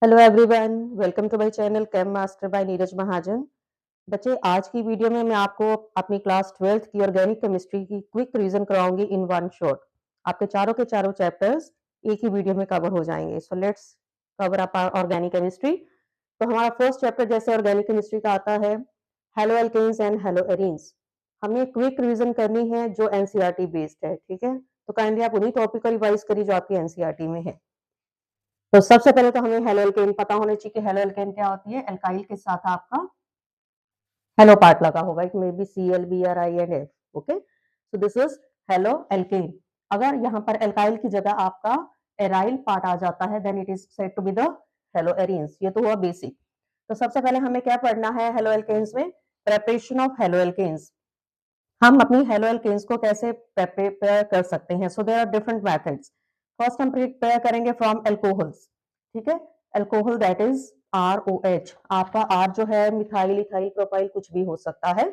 Hello everyone, welcome to my channel chem master by Neeraj Mahajan. बच्चे, आज की वीडियो में मैं आपको अपनी क्लास 12th की ऑर्गेनिक केमिस्ट्री की क्विक रिवीजन कराऊंगी इन वन शॉट। आपके चारों के चारों चैप्टर्स एक ही वीडियो में कवर हो जाएंगे। So let's cover up organic chemistry. तो हमारा फर्स्ट चैप्टर जैसे ऑर्गेनिक केमिस्ट्री का आता है haloalkanes and haloarenes. हमें क्विक रिवीजन करनी है जो एनसीईआरटी बेस्ड है, ठीक है। तो काइंडली आप उन्हीं टॉपिक को रिवाइज करिए जो आपकी एनसीईआरटी में है। तो सबसे पहले तो हमें हेलो एल्केन पता होना चाहिए कि हेलो एल्केन क्या होती है। एल्काइल के साथ आपका हेलो पार्ट लगा होगा, it may be CL, Br, I and F। Okay, so this is halo alkane. अगर यहाँ पर एल्काइल की जगह आपका एराइल पार्ट आ जाता है then it is said to be the haloarenes. ये तो हुआ बेसिक। तो सबसे पहले हमें क्या पढ़ना है हेलो एल्केन्स में? Preparation of haloalkanes. हम अपनी हेलो एल्केन्स को कैसे प्रिपेयर कर सकते हैं? So there are different methods. First हम प्रिपेयर करेंगे फ्रॉम एल्कोहल्स, ठीक है। Alcohol that is ROH। आपका R जो है मिथाइल, इथाइल, प्रोपाइल कुछ भी हो सकता है।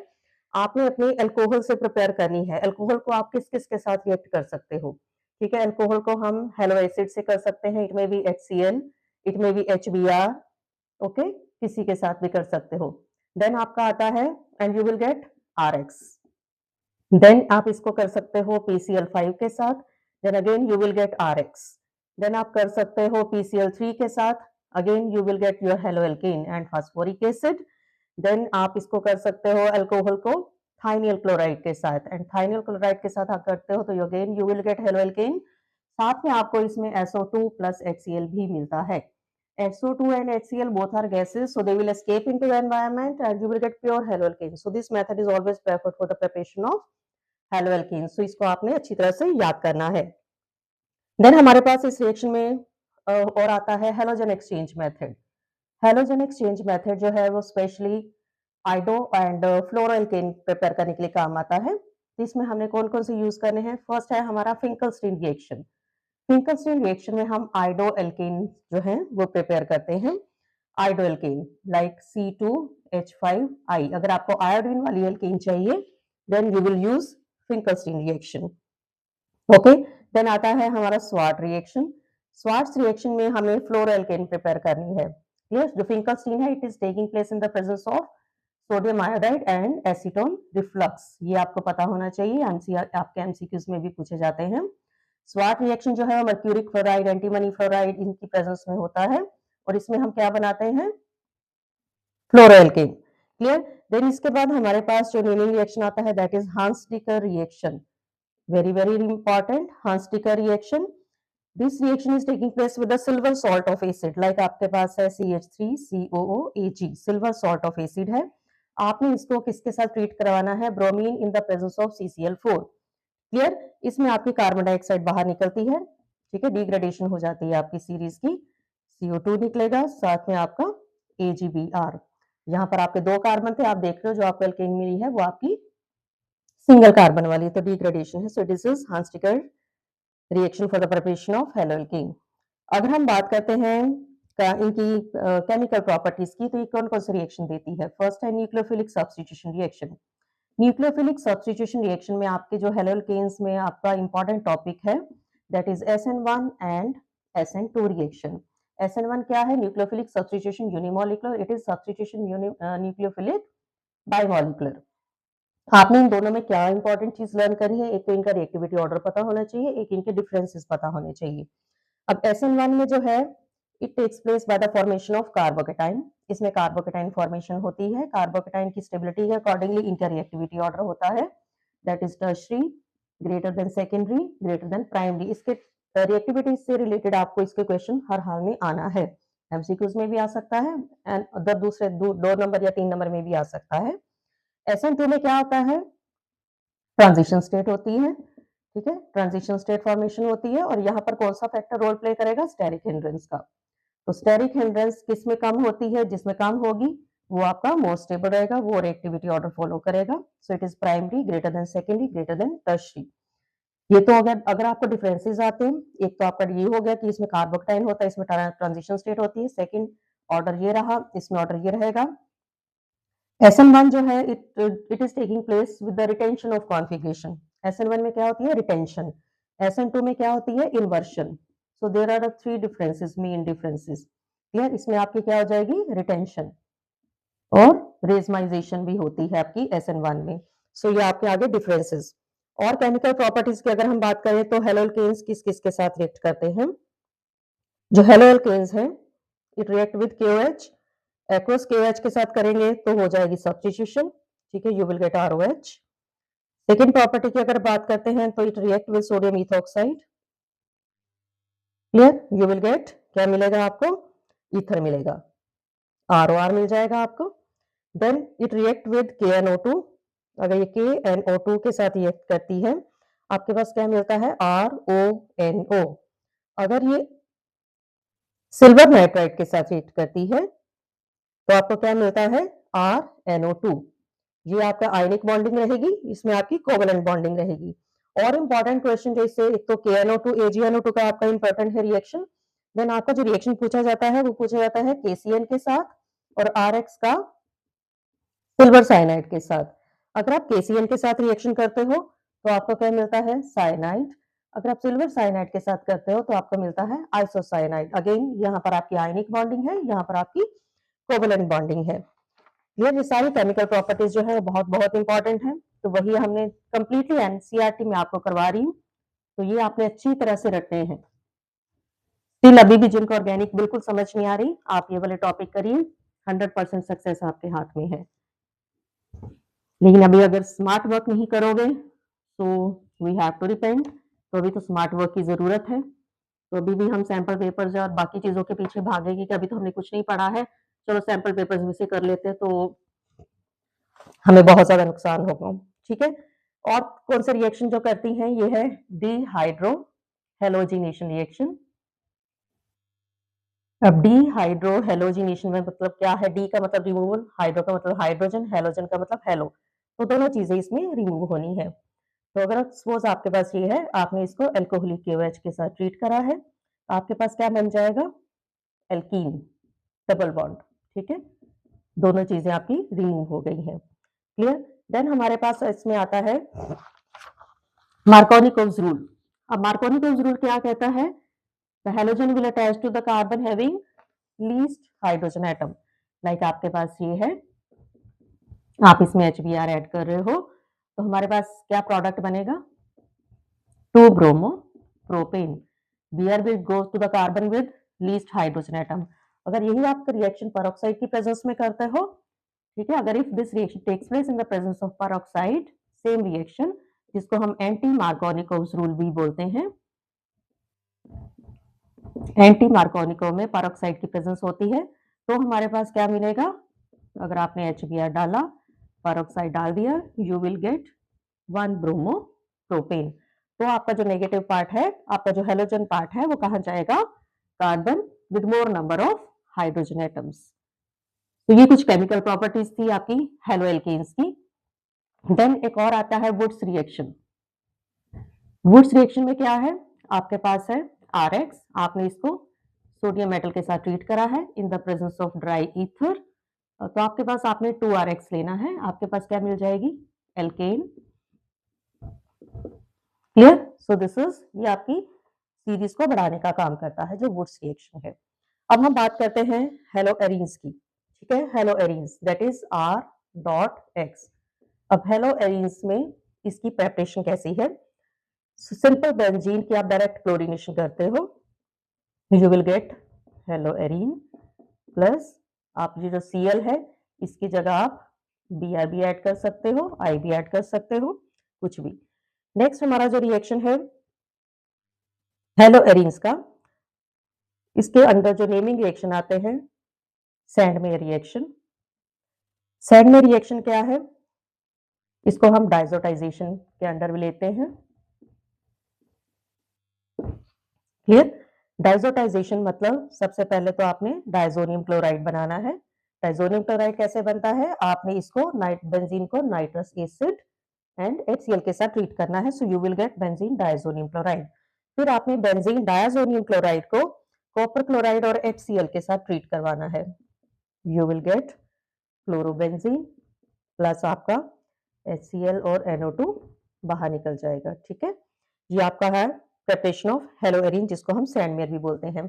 आपने अपनी एल्कोहल से प्रिपेयर करनी है। एल्कोहल को आप किस किस के साथ रिएक्ट कर सकते हो? ठीक है, एल्कोहल को हम हेलो एसिड से कर सकते हैं। It may be HCl, it may be HBr। Okay, किसी के साथ भी कर सकते हो। देन आपका आता है and you will get RX। Then आप इसको कर सकते हो PCl5 के साथ, then again you will get RX। Then आप कर सकते हो PCl3 के साथ, again you will get your haloalkane and phosphoric acid. Then आप इसको कर सकते हो अल्कोहल को थाइनिल क्लोराइड के साथ, एंड थाइनिल क्लोराइड के साथ आप करते हो तो again you will gate halo alkane. साथ में आपको इसमें SO2 प्लस HCl भी मिलता है। SO2 and HCl both are gases, so they will escape into the environment and you will get pure haloalkane. So this method is always preferred for the preparation of haloalkane. So इसको आपने अच्छी तरह से याद करना है। Then हमारे पास इस रिएक्शन में और आता है halogen exchange method. Halogen exchange method जो है वो स्पेशली आइडो एंड फ्लोरोएल्केन प्रिपेयर करने के लिए काम आता है। तो इसमें हमने कौन कौन से यूज करने हैं? फर्स्ट है हमारा फिंकलस्टीन रिएक्शन। फिंकलस्टीन रिएक्शन में हम आइडो एल्केन जो है वो प्रिपेयर करते हैं। Iodoalkane like C2H5I। अगर आपको आयोडीन वाली एल्केन चाहिए then you will use Finkelstein reaction. Okay, then आता है हमारा स्वाट रिएक्शन। स्वाट्स रिएक्शन में हमें फ्लोरोएल्केन प्रिपेयर करनी है। यस, जो फिंकलस्टीन है it is taking place in the presence of sodium iodide and acetone reflux. ये आपको पता होना चाहिए, आपके एमसीक्यूज में भी पूछे जाते हैं। स्वाट रिएक्शन जो है मर्क्यूरिक फ्लोराइड, एंटीमनी फ्लोराइड इनकी प्रेजेंस में होता है और इसमें हम क्या बनाते हैं? फ्लोरोएल्केन। क्लियर? देन इसके बाद हमारे पास जो नीलिंग रिएक्शन आता है that is Hunsdiecker reaction. very important, Han's-Dicker reaction. This reaction is taking place with the silver salt of acid, like आपके पास है CH3COOAg, silver salt of acid है। आपने इसको किसके साथ ट्रीट करवाना है? Bromine in the presence of CCl4। Clear? इसमें आपकी कार्बन डाइऑक्साइड बाहर निकलती है, ठीक है, डिग्रेडेशन हो जाती है आपकी सीरीज की। CO2 निकलेगा, साथ में आपका AgBr। यहाँ पर आपके दो कार्बन थे, आप देख रहे हो जो आपको एल्केन मिली है वो आपकी सिंगल कार्बन वाली, तो डिग्रेडेशन है। So this is Hunsdiecker reaction for the preparation of haloalkane. अगर हम बात करते हैं इनकी केमिकल प्रॉपर्टीज की, तो ये कौन कौन सी रिएक्शन देती है? फर्स्ट है nucleophilic substitution reaction. Nucleophilic substitution reaction में आपके जो हेलो एल्केन्स में आपका इंपॉर्टेंट टॉपिक है that is SN1 and SN2 reaction. SN1 क्या है? Nucleophilic substitution unimolecular, it is substitution nucleophilic bimolecular. आपने इन दोनों में क्या इंपॉर्टेंट चीज लर्न करनी है? एक तो इनका रिएक्टिविटी ऑर्डर पता होना चाहिए, एक इनके डिफरेंसेस पता होने चाहिए। अब SN1 में जो है it takes place by the formation of carbocation. इसमें कार्बोकेटाइन फॉर्मेशन होती है। कार्बोकेटाइन की स्टेबिलिटी के अकॉर्डिंगली इनका रिएक्टिविटी ऑर्डर होता है that is tertiary, greater than secondary, greater then primary. इसके रिएक्टिविटी से रिलेटेड आपको इसके क्वेश्चन हर हाल में आना है। एमसीक्यूज में भी आ सकता है एंड अदर दूसरे 2 नंबर या 3 नंबर में भी आ सकता है। SN2 में क्या होता है? ट्रांजिशन स्टेट होती है, ठीक है, ट्रांजिशन स्टेट फॉर्मेशन होती है और यहाँ पर कौन सा फैक्टर रोल प्ले करेगा? स्टेरिक हिंड्रेंस का। तो स्टेरिक हिंड्रेंस किस में कम होती है? जिसमें कम होगी वो आपका मोर स्टेबल रहेगा, वो रिएक्टिविटी ऑर्डर फॉलो करेगा। सो it is primary, greater than secondary, greater then tertiary. ये तो अगर आपको डिफरेंसेस आते हैं, एक तो आपका ये हो गया कि इसमें कार्बोकेटाइन होता है, इसमें ट्रांजिशन स्टेट होती है। सेकेंड ऑर्डर ये रहा, इसमें ऑर्डर ये रहेगा। SN1 जो है it is taking place with the retention of configuration. SN1 में क्या होती है? रिटेंशन। SN2 में क्या होती है? Inversion. So there are 3 differences, main differences. Clear, इसमें आपकी क्या हो जाएगी, रिटेंशन और रेजमाइजेशन भी होती है आपकी SN1 में। सो ये आपके आगे डिफरेंसेस। और केमिकल प्रॉपर्टीज की अगर हम बात करें तो हेलो एल्केन्स किस किस के साथ रिएक्ट करते हैं। जो हेलो एल्केन्स हैं it react with KOH, aqueous KOH के साथ करेंगे तो हो जाएगी सब्स्टिट्यूशन, ठीक है, you will get ROH। Second property की अगर बात करते हैं तो it react with sodium ethoxide, clear, you will gate क्या मिलेगा आपको, ईथर मिलेगा, ROR मिल जाएगा आपको। Then it react with KNO2, अगर ये KNO2 के साथ रिएक्ट करती है आपके पास क्या मिलता है, RONO। अगर ये सिल्वर नाइट्राइड के साथ रिएक्ट करती है तो आपको क्या मिलता है, RNO2। ये आपका आयनिक बॉन्डिंग रहेगी, इसमें आपकी कोवेलेंट बॉन्डिंग रहेगी। और इंपॉर्टेंट क्वेश्चन जैसे एक तो KNO2 AgNO2 का आपका इंपॉर्टेंट है रिएक्शन, देन आपका जो रिएक्शन पूछा जाता है वो पूछा जाता है KCN के साथ और RX का सिल्वर साइनाइड के साथ। अगर आप KCN के साथ रिएक्शन करते हो तो आपको क्या मिलता है, साइनाइड। अगर आप सिल्वर साइनाइड के साथ करते हो तो आपको मिलता है आइसोसाइनाइड। अगेन यहाँ पर आपकी आयनिक बॉन्डिंग है, यहाँ पर आपकी कोवेलेंट बॉन्डिंग है। ये सारी केमिकल प्रॉपर्टीज जो है बहुत बहुत इंपॉर्टेंट है, तो वही हमने कंप्लीटली NCERT में आपको करवा रही हूँ, तो ये आपने अच्छी तरह से रटने हैं। स्टिल अभी भी जिनको ऑर्गेनिक बिल्कुल समझ नहीं आ रही, आप ये वाले टॉपिक करिए, 100% सक्सेस आपके हाथ में है। लेकिन अभी अगर स्मार्ट वर्क नहीं करोगे तो वी हैव टू रिपेंट, तो अभी तो स्मार्ट वर्क की जरूरत है। तो अभी भी हम सैंपल पेपर्स और बाकी चीजों के पीछे भागेंगे कि अभी तो हमने कुछ नहीं पढ़ा है, चलो सैंपल पेपर्स में से कर लेते हैं, तो हमें बहुत ज्यादा नुकसान होगा, ठीक है। और कौन से रिएक्शन जो करती हैं, ये है डिहाइड्रो हेलोजिनेशन रिएक्शन। अब डिहाइड्रो हेलोजिनेशन में मतलब क्या है, डी का मतलब रिमूवल, हाइड्रो का मतलब हाइड्रोजन, हेलोजन का मतलब हेलो, तो दोनों चीजें इसमें रिमूव होनी है। तो अगर सपोज आपके पास ये है, आपने इसको एल्कोहलिक KOH के साथ ट्रीट करा है, आपके पास क्या बन जाएगा, एल्कीन, डबल बॉन्ड, ठीक है, दोनों चीजें आपकी रिमूव हो गई हैं, क्लियर। देन हमारे पास इसमें आता है मार्कोनिकोव्स रूल। अब मार्कोनिकोव्स रूल क्या कहता है, the halogen will attach to the carbon having least hydrogen atom. Like आपके पास ये है, आप इसमें HBr ऐड कर रहे हो तो हमारे पास क्या प्रोडक्ट बनेगा, 2 bromo propane, Br will goes to the carbon with least hydrogen atom। अगर यही आप रिएक्शन पेरोक्साइड की प्रेजेंस में करते हो, ठीक है, अगर if this reaction takes place in the presence of peroxide, same reaction जिसको हम एंटी मार्कोनिकोव्स रूल भी बोलते हैं, एंटी मार्कोनिकोव में पेरोक्साइड की प्रेजेंस होती है, तो हमारे पास क्या मिलेगा, अगर आपने HBr डाला, पेरोक्साइड डाल दिया, you will gate 1 bromo propane. तो आपका जो नेगेटिव पार्ट है, आपका जो हेलोजन पार्ट है, वो कहाँ जाएगा, carbon with more number of hydrogen atoms. तो ये कुछ केमिकल प्रॉपर्टीज थी आपकी हेलो एल्केन्स की। देन एक और आता है वुड्स रिएक्शन। वुड्स रिएक्शन में क्या है, आपके पास है RX, आपने इसको सोडियम मेटल के साथ ट्रीट करा है in the presence of dry ether, तो आपके पास आपने 2RX लेना है, आपके पास क्या मिल जाएगी, alkane, clear. So this is, ये आपकी सीरीज को बढ़ाने का काम करता है जो वुड्स रिएक्शन है। अब हम बात करते हैं हेलो एरीन्स की, ठीक है, hello arenes that is R.X। अब हेलो एरीन्स में इसकी प्रेपरेशन कैसी है, सिंपल बेंजीन की आप डायरेक्ट क्लोरीनेशन करते हो, you will gate hello arene plus आप ये जो Cl है इसकी जगह आप Br भी ऐड कर सकते हो, I भी ऐड कर सकते हो, कुछ भी। नेक्स्ट हमारा जो रिएक्शन है हेलो एरीन्स का, इसके अंदर जो नेमिंग रिएक्शन आते हैं, सैंडमेयर रिएक्शन। सैंडमेयर रिएक्शन क्या है, इसको हम डाइजोटाइजेशन के अंडर भी लेते हैं, क्लियर। डाइजोटाइजेशन मतलब सबसे पहले तो आपने डाइजोनियम क्लोराइड बनाना है। डाइजोनियम क्लोराइड कैसे बनता है, आपने इसको बेंजीन को नाइट्रस एसिड एंड HCl के साथ ट्रीट करना है, so you will gate benzene diazonium chloride. फिर आपने बेंजीन डाइजोनियम क्लोराइड को कॉपर क्लोराइड और HCl के साथ ट्रीट करवाना है, you will gate chlorobenzene plus आपका HCl और NO2 बाहर निकल जाएगा, ठीक है। ये आपका है प्रिपरेशन ऑफ हेलो एरीन, जिसको हम सैंडमेयर भी बोलते हैं।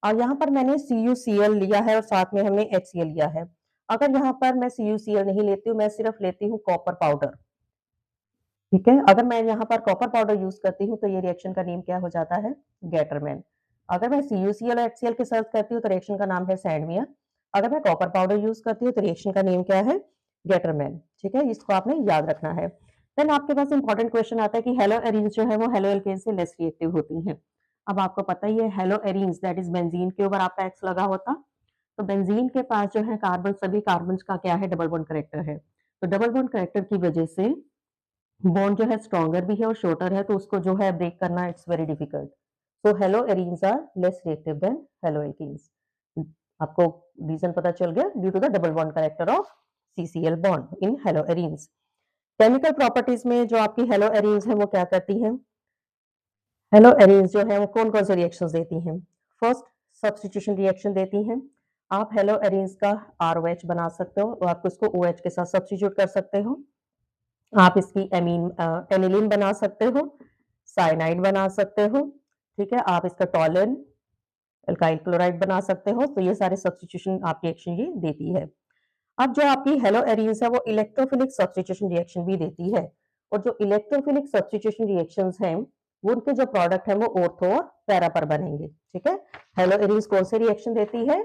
और यहाँ पर मैंने CuCl लिया है और साथ में हमने HCl लिया है। अगर यहाँ पर मैं CuCl नहीं लेती हूँ, मैं सिर्फ लेती हूँ कॉपर पाउडर, ठीक है। अगर मैं यहाँ पर कॉपर पाउडर यूज करती हूँ तो ये रिएक्शन का नेम क्या हो जाता है, गेटरमैन। अगर मैं CuCl और HCl के साथ करती हूँ तो रिएक्शन का नाम है सैंडवियर। अगर मैं कॉपर पाउडर यूज करती हूँ तो रिएक्शन का नेम क्या है, गेटरमैन, ठीक है। इसको आपने याद रखना है। देन आपके पास इंपॉर्टेंट क्वेश्चन आता है कि हेलो एरीन्स जो है वो हेलो एल्केन से लेस रिएक्टिव होती हैं। अब आपको पता ही है hello arenes that is benzene के ऊपर आपका एक्स लगा होता, तो बेंजीन के पास जो है कार्बन, सभी कार्बन का क्या है, डबल बॉन्ड करेक्टर है। तो डबल बॉन्ड करेक्टर की वजह से बॉन्ड जो है स्ट्रॉन्गर भी है और शॉर्टर है, तो उसको जो है ब्रेक करना it's very difficult. So haloarenes are less reactive than haloalkanes. आपको रीजन पता चल गया, due to the double bond character of CCl bond in haloarenes. Chemical properties में जो आपकी हेलो एरीन्स है वो क्या करती हैं, हेलो एरीन्स जो है वो कौन कौन से रिएक्शंस देती हैं। फर्स्ट, सब्स्टिट्यूशन रिएक्शन देती हैं। आप हेलो एरीन्स का ROH बना सकते हो और आप उसको OH के साथ सब्स्टिट्यूट कर सकते हो। आप इसकी एनिलीन बना सकते हो, साइनाइड बना सकते हो, ठीक है। आप इसका टॉलन एल्काइल क्लोराइड बना सकते हो। तो ये सारे सब्स्टिट्यूशन आपकी रिएक्शन ये देती है। अब जो आपकी हेलो एरीन्स है वो इलेक्ट्रोफिलिक सब्स्टिट्यूशन रिएक्शन भी देती है, और जो इलेक्ट्रोफिलिक सब्स्टिट्यूशन रिएक्शंस हैं वो उनके जो प्रोडक्ट है वो ऑर्थो और पैरा पर बनेंगे, ठीक है। हेलो एरीन्स कौन से रिएक्शन देती है,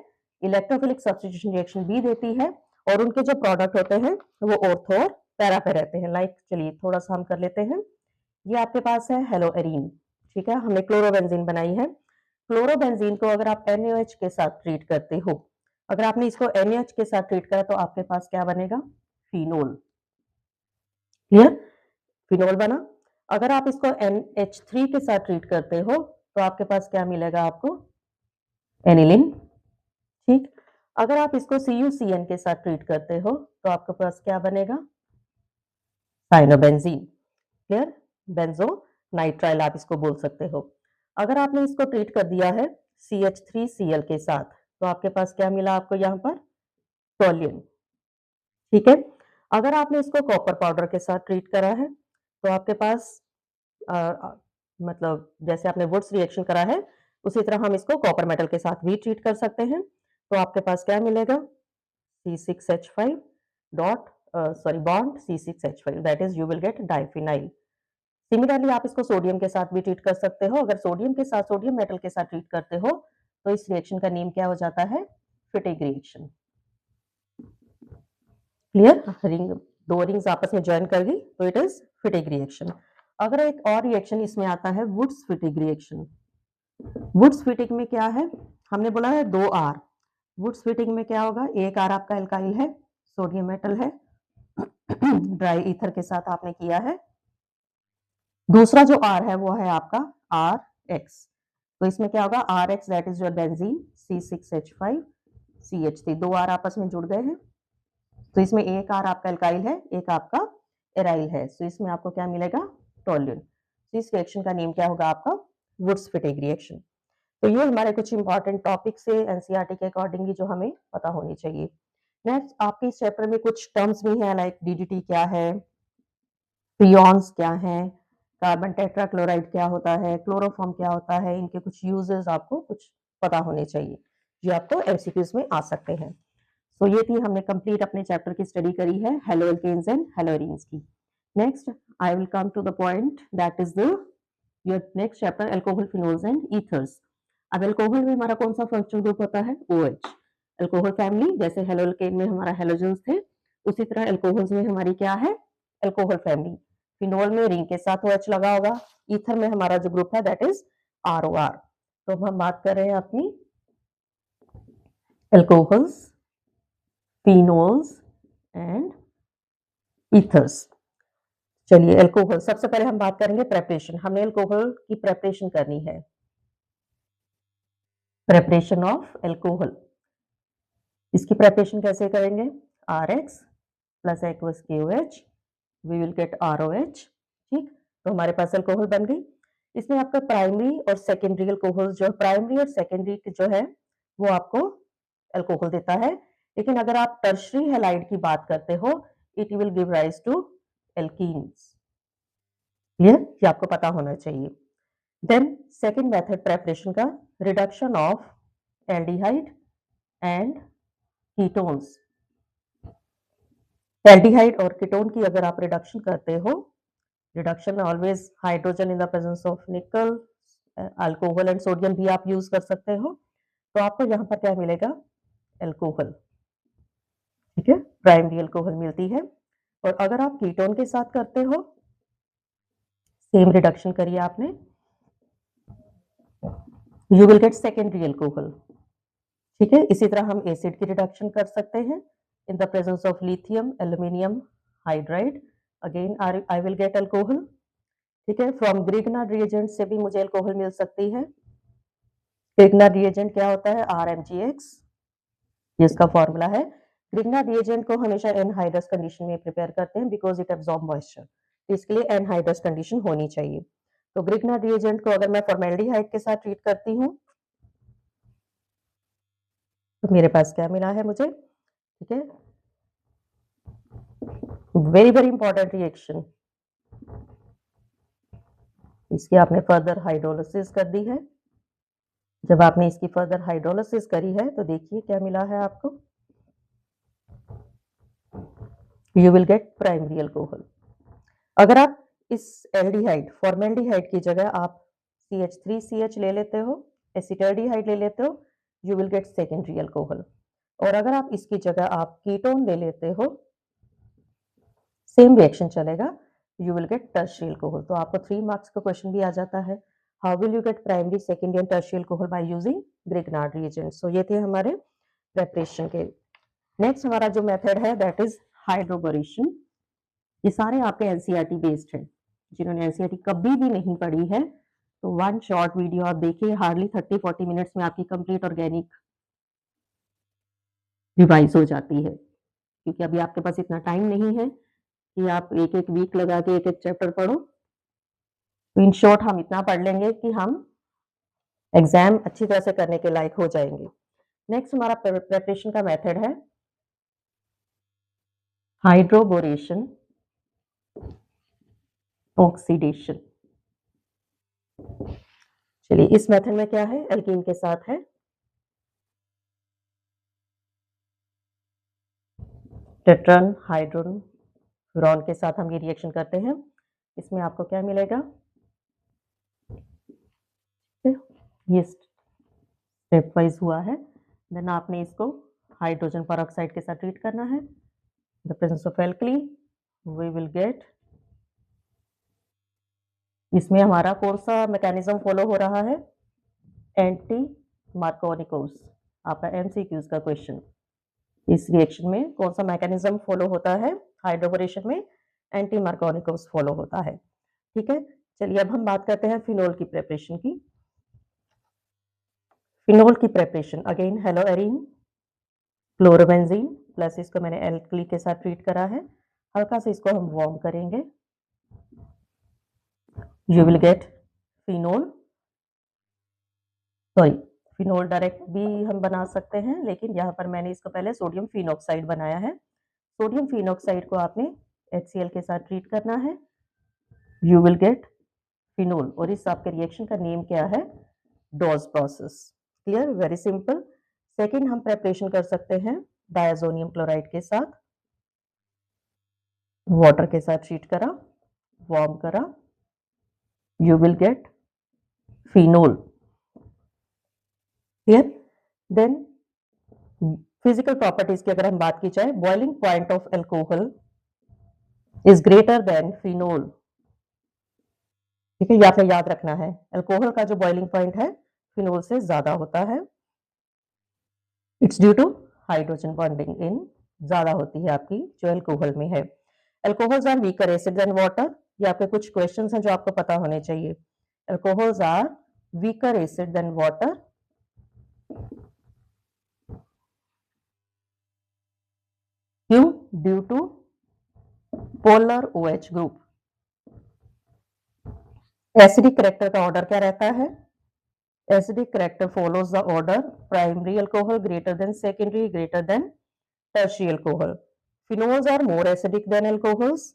इलेक्ट्रोफिलिक सब्स्टिट्यूशन रिएक्शन भी देती है, और उनके जो प्रोडक्ट होते हैं वो ऑर्थो और पैरा पे रहते हैं। लाइक चलिए थोड़ा सा हम कर लेते हैं। ये आपके पास है हेलो एरीन, ठीक है, हमने क्लोरोबेंजीन बनाई है। क्लोरोबेंजीन को अगर आप NaOH के साथ ट्रीट करते हो, अगर आपने इसको NaOH के साथ ट्रीट करा तो आपके पास क्या बनेगा, फिनोल। क्लियर, फिनोल बना। अगर आप इसको NH3 के साथ ट्रीट करते हो तो आपके पास क्या मिलेगा, आपको एनिलिन, ठीक। अगर आप इसको CuCN के साथ ट्रीट करते हो तो आपके पास क्या बनेगा, साइनोबेंजीन। क्लियर, बेंजो नाइट्राइल आप इसको बोल सकते हो। अगर आपने इसको ट्रीट कर दिया है CH3Cl के साथ तो आपके पास क्या मिला, आपको यहाँ पर टोल्यून, ठीक है। अगर आपने इसको कॉपर पाउडर के साथ ट्रीट करा है तो आपके पास मतलब जैसे आपने वुड्स रिएक्शन करा है उसी तरह हम इसको कॉपर मेटल के साथ भी ट्रीट कर सकते हैं। तो आपके पास क्या मिलेगा, C6H5 dot sorry bond C6H5, that is you will gate diphenyl. Similarly आप इसको सोडियम के साथ भी ट्रीट कर सकते हो। अगर सोडियम के साथ, सोडियम मेटल के साथ ट्रीट करते हो तो इस रिएक्शन का नेम क्या हो जाता है, फिटिग रिएक्शन। क्लियर, रिंग, दो रिंग्स आपस में ज्वाइन कर गई तो इट इज फिटिग रिएक्शन। अगर एक और रिएक्शन इसमें आता है वुड्स फिटिग रिएक्शन। वुड्स फिटिग में क्या है, हमने बोला है 2 R। वुड्स फिटिग में क्या होगा, एक R आपका एल्काइल है, सोडियम मेटल है, ड्राई ईथर के साथ आपने किया है। दूसरा जो R है वो है आपका RX। तो इसमें क्या होगा, RX that is your benzene, C6H5 CH3, 2 R आपस में जुड़ गए हैं। तो इसमें एक R आपका एल्काइल है, एक आपका एराइल है। तो इसमें आपको क्या मिलेगा, टोल्यून। तो इस रिएक्शन का नेम क्या होगा आपका, वुड्स फिटिग रिएक्शन। तो ये हमारे कुछ इंपॉर्टेंट टॉपिक्स है एनसीईआरटी के अकॉर्डिंगली जो हमें पता होनी चाहिए। नेक्स्ट आपके इस चैप्टर में कुछ टर्म्स भी हैं, लाइक DDT क्या है, प्रियॉन्स क्या है, कार्बन टेट्राक्लोराइड क्या होता है, क्लोरोफॉर्म क्या होता है, इनके कुछ यूजेस आपको कुछ पता होने चाहिए जो आपको एमसीक्यूज में आ सकते हैं। सो ये थी, हमने कंप्लीट अपने चैप्टर की स्टडी करी है haloalkanes and haloarenes की। Next I will come to the point that is the your next chapter alcohol, phenols and ethers. अब अल्कोहल में हमारा कौन सा फंक्शनल ग्रुप होता है, OH। अल्कोहल फैमिली, जैसे हेलो एल्केन में हमारा हेलोजन्स थे उसी तरह अल्कोहल्स में हमारी क्या है, अल्कोहल फैमिली। फिनोल में रिंग के साथ OH लगा होगा। ईथर में हमारा जो ग्रुप है दैट इज ROR। तो हम बात कर रहे हैं अपनी अल्कोहल्स, फिनोल्स एंड ईथर्स। चलिए अल्कोहल, सबसे पहले हम बात करेंगे प्रेपरेशन। हमें अल्कोहल की प्रेपरेशन करनी है, प्रेपरेशन ऑफ अल्कोहल। इसकी प्रेपरेशन कैसे करेंगे, RX plus aqueous KOH, we will get ROH, ठीक। तो हमारे पास अल्कोहल बन गई। इसमें आपका प्राइमरी और सेकेंडरी अल्कोहल, जो प्राइमरी और सेकेंडरी जो है वो आपको अल्कोहल देता है, लेकिन अगर आप टर्शरी हैलाइड की बात करते हो it will give rise to alkenes. Clear, ये आपको पता होना चाहिए। देन सेकेंड मेथड प्रेपरेशन का, reduction of aldehyde and ketones. Aldehyde और कीटोन की अगर आप रिडक्शन करते हो, रिडक्शन में always hydrogen in the presence of nickel, alcohol and sodium भी आप यूज कर सकते हो। तो आपको यहाँ पर क्या मिलेगा? एल्कोहल। ठीक है, प्राइमरी अल्कोहल मिलती है। और अगर आप कीटोन के साथ करते हो, सेम रिडक्शन करिए आपने, you will gate secondary alcohol. ठीक है, इसी तरह हम एसिड की रिडक्शन कर सकते हैं इन the presence of lithium aluminium hydride, again I will gate alcohol. ठीक है, फ्रॉम ग्रिग्नार्ड रिएजेंट से भी मुझे अल्कोहल मिल सकती है। ग्रिग्नार्ड रिएजेंट क्या होता है? RMgX, ये इसका फॉर्मूला है। ग्रिग्नार्ड रिएजेंट को हमेशा एनहाइड्रस कंडीशन में प्रिपेयर करते हैं बिकॉज इट एब्जॉर्ब मॉइस्चर, तो इसके लिए एनहाइड्रस कंडीशन होनी चाहिए। तो ग्रिग्नार्ड रिएजेंट को अगर मैं फॉर्मेल्डिहाइड के साथ ट्रीट करती हूँ तो मेरे पास क्या मिला है मुझे? ठीक है, वेरी वेरी इंपॉर्टेंट रिएक्शन, इसकी आपने फर्दर हाइड्रोलिसिस कर दी है। जब आपने इसकी फर्दर हाइड्रोलिसिस करी है तो देखिए क्या मिला है आपको, you will gate primary alcohol. अगर आप इस एल्डिहाइड फॉर्मेल्डिहाइड की जगह आप CH3CH ले लेते हो, एसिटाल्डिहाइड ले लेते हो, you will gate secondary alcohol. और अगर आप इसकी जगह आप कीटोन ले लेते हो, सेम रिएक्शन चलेगा, you will gate tertiary alcohol. तो आपको 3 मार्क्स का क्वेश्चन भी आ जाता है, how will you get primary secondary and tertiary alcohol by using Grignard reagent. So ये थे हमारे प्रेपरेशन के। नेक्स्ट हमारा जो मेथड है दैट इज हाइड्रोबोरेशन। ये सारे आपके एनसीईआरटी बेस्ड हैं। जिन्होंने एनसीईआरटी कभी भी नहीं पढ़ी है तो वन शॉर्ट वीडियो आप देखिए, हार्डली 30-40 मिनट्स में आपकी कंप्लीट ऑर्गेनिक रिवाइज हो जाती है। क्योंकि अभी आपके पास इतना टाइम नहीं है कि आप एक एक वीक लगा के एक एक चैप्टर पढ़ो। तो इन शॉर्ट हम इतना पढ़ लेंगे कि हम एग्जाम अच्छी तरह से करने के लायक हो जाएंगे। नेक्स्ट हमारा प्रिपरेशन का मेथड है हाइड्रोबोरेशन ऑक्सीडेशन। चलिए, इस मेथड में क्या है? एल्कीन के साथ है टेट्रन हाइड्रोन फ्यूरॉन के साथ हम ये रिएक्शन करते हैं। इसमें आपको क्या मिलेगा? ये स्टेप वाइज हुआ है। देन आपने इसको हाइड्रोजन पेरोक्साइड के साथ ट्रीट करना है। The presence of alkali we will get, इसमें हमारा कौन सा मैकेनिज्म फॉलो हो रहा है? एंटी मार्कोनिकोस, आपका MCQs का क्वेश्चन। इस रिएक्शन में कौन सा मैकेनिज्म फॉलो होता है? हाइड्रोबोरेशन में एंटी मार्कोनिकोस फॉलो होता है। ठीक है, चलिए अब हम बात करते हैं फिनोल की प्रेपरेशन की। फिनोल की preparation again hello arene chlorobenzene plus इसको मैंने एल्कली के साथ ट्रीट करा है। हल्का से इसको हम वार्म करेंगे, you will get phenol. Sorry, phenol direct भी हम बना सकते हैं, लेकिन यहाँ पर मैंने इसको पहले सोडियम फिनॉक्साइड बनाया है। सोडियम फिनॉक्साइड को आपने HCl के साथ ट्रीट करना है, यू विल गेट फिनोल। और इस आपके रिएक्शन का नेम क्या है? Dow's process. Clear, very simple. Second हम प्रेपरेशन कर सकते हैं डायजोनियम क्लोराइड के साथ, वाटर के साथ ट्रीट करा, वार्म करा, you will get phenol. Clear. Then physical properties की अगर हम बात की जाए, boiling point of alcohol is greater than phenol. ठीक है, ये आपने याद रखना है, एल्कोहल का जो बॉइलिंग पॉइंट है फिनोल से ज्यादा होता है। It's due to hydrogen bonding in, ज्यादा होती है आपकी जो एल्कोहल में है। Alcohols are weaker acid than water, ये आपके कुछ क्वेश्चंस हैं जो आपको पता होने चाहिए। Alcohols are weaker acid than water क्यों? Due to polar OH group. Acidic character का ऑर्डर क्या रहता है? Acidic character follows the order primary alcohol greater than secondary greater than tertiary alcohol. Phenols are more acidic than alcohols,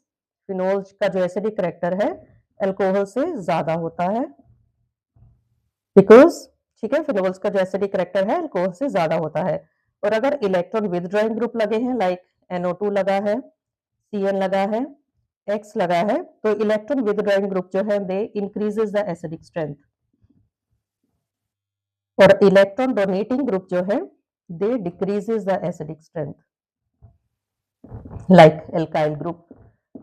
phenols का जो acidic character है alcohol से ज्यादा होता है बिकॉज ठीक है, फिनोल्स का जो एसिडिक करेक्टर है अल्कोहल से ज्यादा होता है। और अगर इलेक्ट्रॉन विथड्रॉइंग ग्रुप लगे हैं, लाइक NO2 लगा है, Cn लगा है, X लगा है, तो इलेक्ट्रॉन विथड्रॉइंग ग्रुप जो है they increases the acidic strength. और इलेक्ट्रॉन डोनेटिंग ग्रुप जो है they decreases the acidic strength, like alkyl group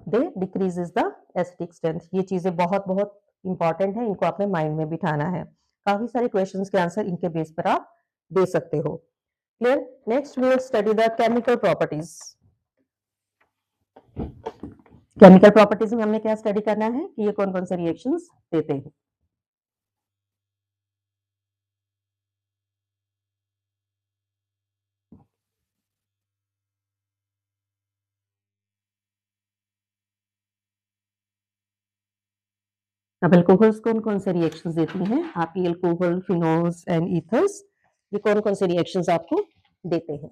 they decreases the acidic strength. ये चीजें बहुत बहुत इंपॉर्टेंट है, इनको आपने माइंड में बिठाना है। काफी सारे क्वेश्चंस के आंसर इनके बेस पर आप दे सकते हो। Clear? Next we will study the chemical properties. Chemical properties में हमने क्या स्टडी करना है कि ये कौन कौन से रिएक्शंस देते हैं। अब एल्कोहल्स कौन कौन से रिएक्शंस देती हैं? आपकी एल्कोहल, फिनोल्स एंड ईथर्स, ये कौन कौन से रिएक्शंस आपको देते हैं?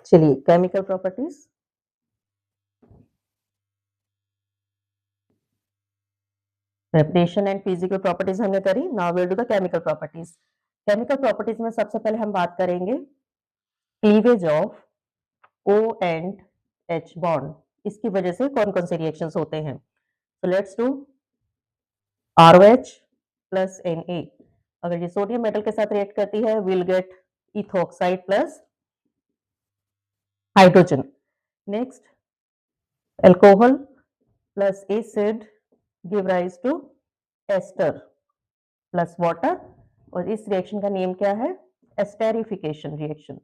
चलिए, chemical properties. Reputation and physical properties हमने करी, now will do the chemical properties. Chemical properties में सबसे पहले हम बात करेंगे cleavage of O and H bond, इसकी वजह से कौन कौन से रिएक्शंस होते हैं। So let's do ROH plus Na। अगर ये सोडियम मेटल के साथ रिएक्ट करती है, will get ethoxide plus hydrogen. Next, alcohol plus acid give rise to ester plus water, और इस रिएक्शन का नेम क्या है? Esterification reaction.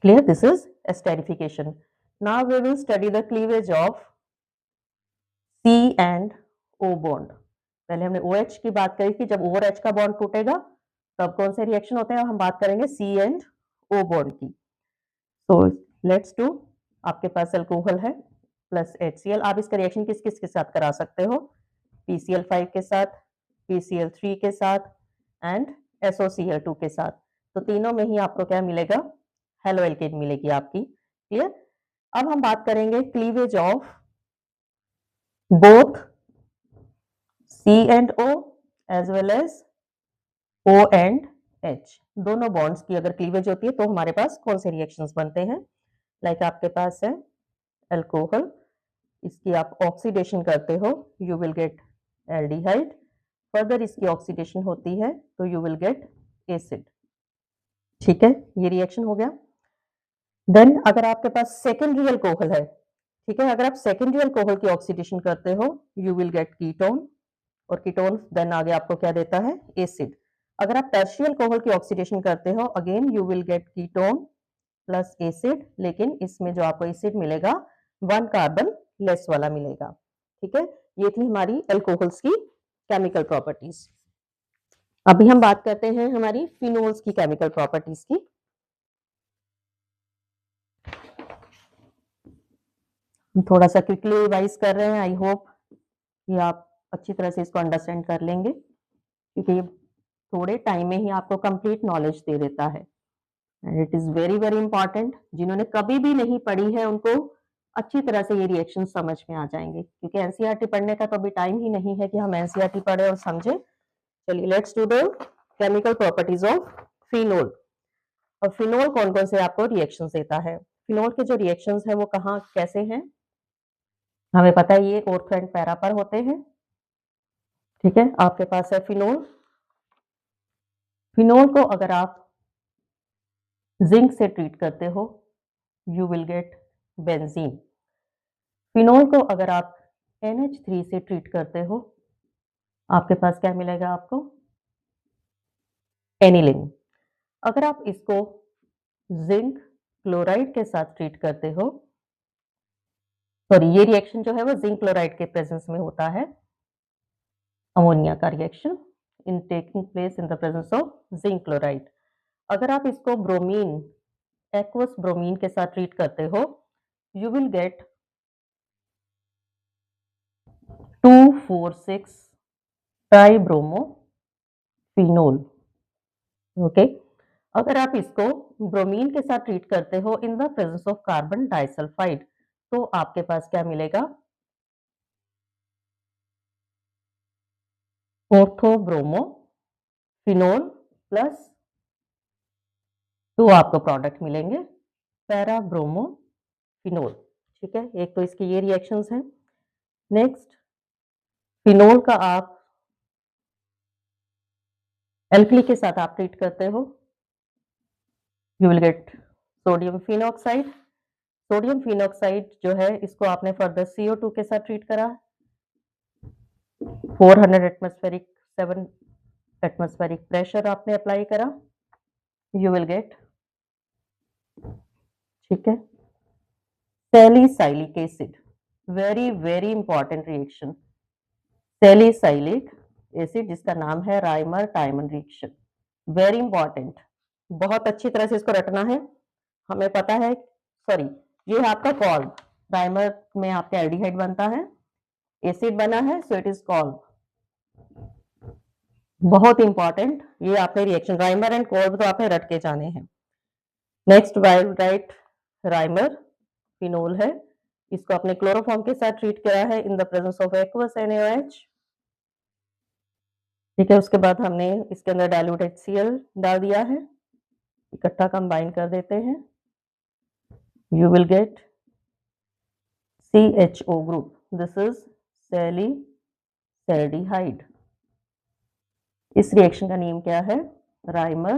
Clear? This is esterification. Now we will study the cleavage of C and O bond. पहले हमने OH की बात करी थी, जब O और H का बॉन्ड टूटेगा तब कौन से रिएक्शन होते हैं, हम बात करेंगे C and O बॉन्ड की। तो लेट्स डू, आपके पास अल्कोहल है प्लस HCl, आप इसका रिएक्शन किस किस के साथ करा सकते हो? PCl5 के साथ, PCl3 के साथ एंड SOCl2 के साथ। तो तीनों में ही आपको क्या मिलेगा? हेलो एल्केन मिलेगी आपकी। क्लियर? अब हम बात करेंगे cleavage of both C and O as well as O and H, दोनों बॉन्ड्स की अगर क्लीवेज होती है तो हमारे पास कौन से रिएक्शंस बनते हैं। लाइक आपके पास है अल्कोहल, इसकी आप ऑक्सीडेशन करते हो, you will get aldehyde, further इसकी ऑक्सीडेशन होती है तो यू विल गेट एसिड। ठीक है, ये रिएक्शन हो गया। देन अगर आपके पास सेकेंडरी अल्कोहल है, ठीक है, अगर आप सेकेंडरी अल्कोहल की ऑक्सीडेशन करते हो, यू विल गेट कीटोन, और कीटोन देन आगे आपको क्या देता है? एसिड। अगर आप टर्शियल अल्कोहल की ऑक्सीडेशन करते हो, again you will gate ketone plus acid, लेकिन इसमें जो आपको एसिड मिलेगा 1 कार्बन लेस वाला मिलेगा। ठीक है, ये थी हमारी अल्कोहल्स की केमिकल प्रॉपर्टीज। अभी हम बात करते हैं हमारी फिनोल्स की केमिकल प्रॉपर्टीज की। हम थोड़ा सा क्विकली रिवाइज कर रहे हैं, आई होप कि आप अच्छी तरह से इसको अंडरस्टैंड कर लेंगे, क्योंकि ये थोड़े टाइम में ही आपको कंप्लीट नॉलेज दे देता है। And it is very very important, जिन्होंने कभी भी नहीं पढ़ी है उनको अच्छी तरह से ये रिएक्शन समझ में आ जाएंगे, क्योंकि एनसीईआरटी पढ़ने का तो अभी टाइम ही नहीं है कि हम एनसीईआरटी पढ़े और समझे। चलिए, let's do the chemical properties of phenol. और फिनोल कौन कौन से आपको रिएक्शंस देता है? फिनोल के जो रिएक्शंस है वो कहाँ कैसे हैं, हमें पता है ये ऑर्थो एंड पैरा पर होते हैं। ठीक है, आपके पास है फिनोल। फिनोल को अगर आप जिंक से ट्रीट करते हो, you will gate benzene. Phenol को अगर आप NH3 से ट्रीट करते हो, आपके पास क्या मिलेगा? आपको एनिलीन। अगर आप इसको जिंक क्लोराइड के साथ ट्रीट करते हो, सॉरी, ये रिएक्शन जो है वो जिंक क्लोराइड के प्रेजेंस में होता है, अमोनिया का reaction in taking place in the presence of zinc chloride. अगर आप इसको ब्रोमीन, एक्वस ब्रोमीन के साथ ट्रीट करते हो, यू विल गेट 2,4,6 ट्राइब्रोमोफिनोल। ओके, अगर आप इसको ब्रोमीन के साथ ट्रीट करते हो in the presence of carbon disulphide, तो आपके पास क्या मिलेगा? ऑर्थोब्रोमो फिनोल प्लस 2 आपको प्रोडक्ट मिलेंगे, पैराब्रोमो फिनोल। ठीक है, एक तो इसके ये रिएक्शंस हैं। नेक्स्ट, फिनोल का आप एल्कली के साथ आप ट्रीट करते हो, you will gate sodium phenoxide. Sodium phenoxide जो है इसको आपने फर्दर CO2 के साथ ट्रीट करा, 400 एटमॉस्फेरिक 7 एटमॉस्फेरिक प्रेशर आपने अप्लाई करा, यू विल गेट, ठीक है, salicylic acid. Very very important reaction, salicylic acid जिसका नाम है Reimer Tiemann reaction. Very important, बहुत अच्छी तरह से इसको रटना है। हमें पता है, सॉरी, ये है आपका कॉल्ब। राइमर में आपका एल्डिहाइड बनता है, एसिड बना है, सो इट इज कॉल्ब। बहुत इंपॉर्टेंट, ये आपने रिएक्शन राइमर एंड कॉल्ब तो आपने रट के जाने हैं। नेक्स्ट राइट राइमर फिनोल है, इसको आपने क्लोरोफॉर्म के साथ ट्रीट करा है in the presence of aqueous NaOH। ठीक है, उसके बाद हमने इसके अंदर डाइल्यूट HCl डाल दिया है, इकट्ठा कंबाइन कर देते हैं, you will get CHO group, this is salicylaldehyde. इस रिएक्शन का नेम क्या है? Reimer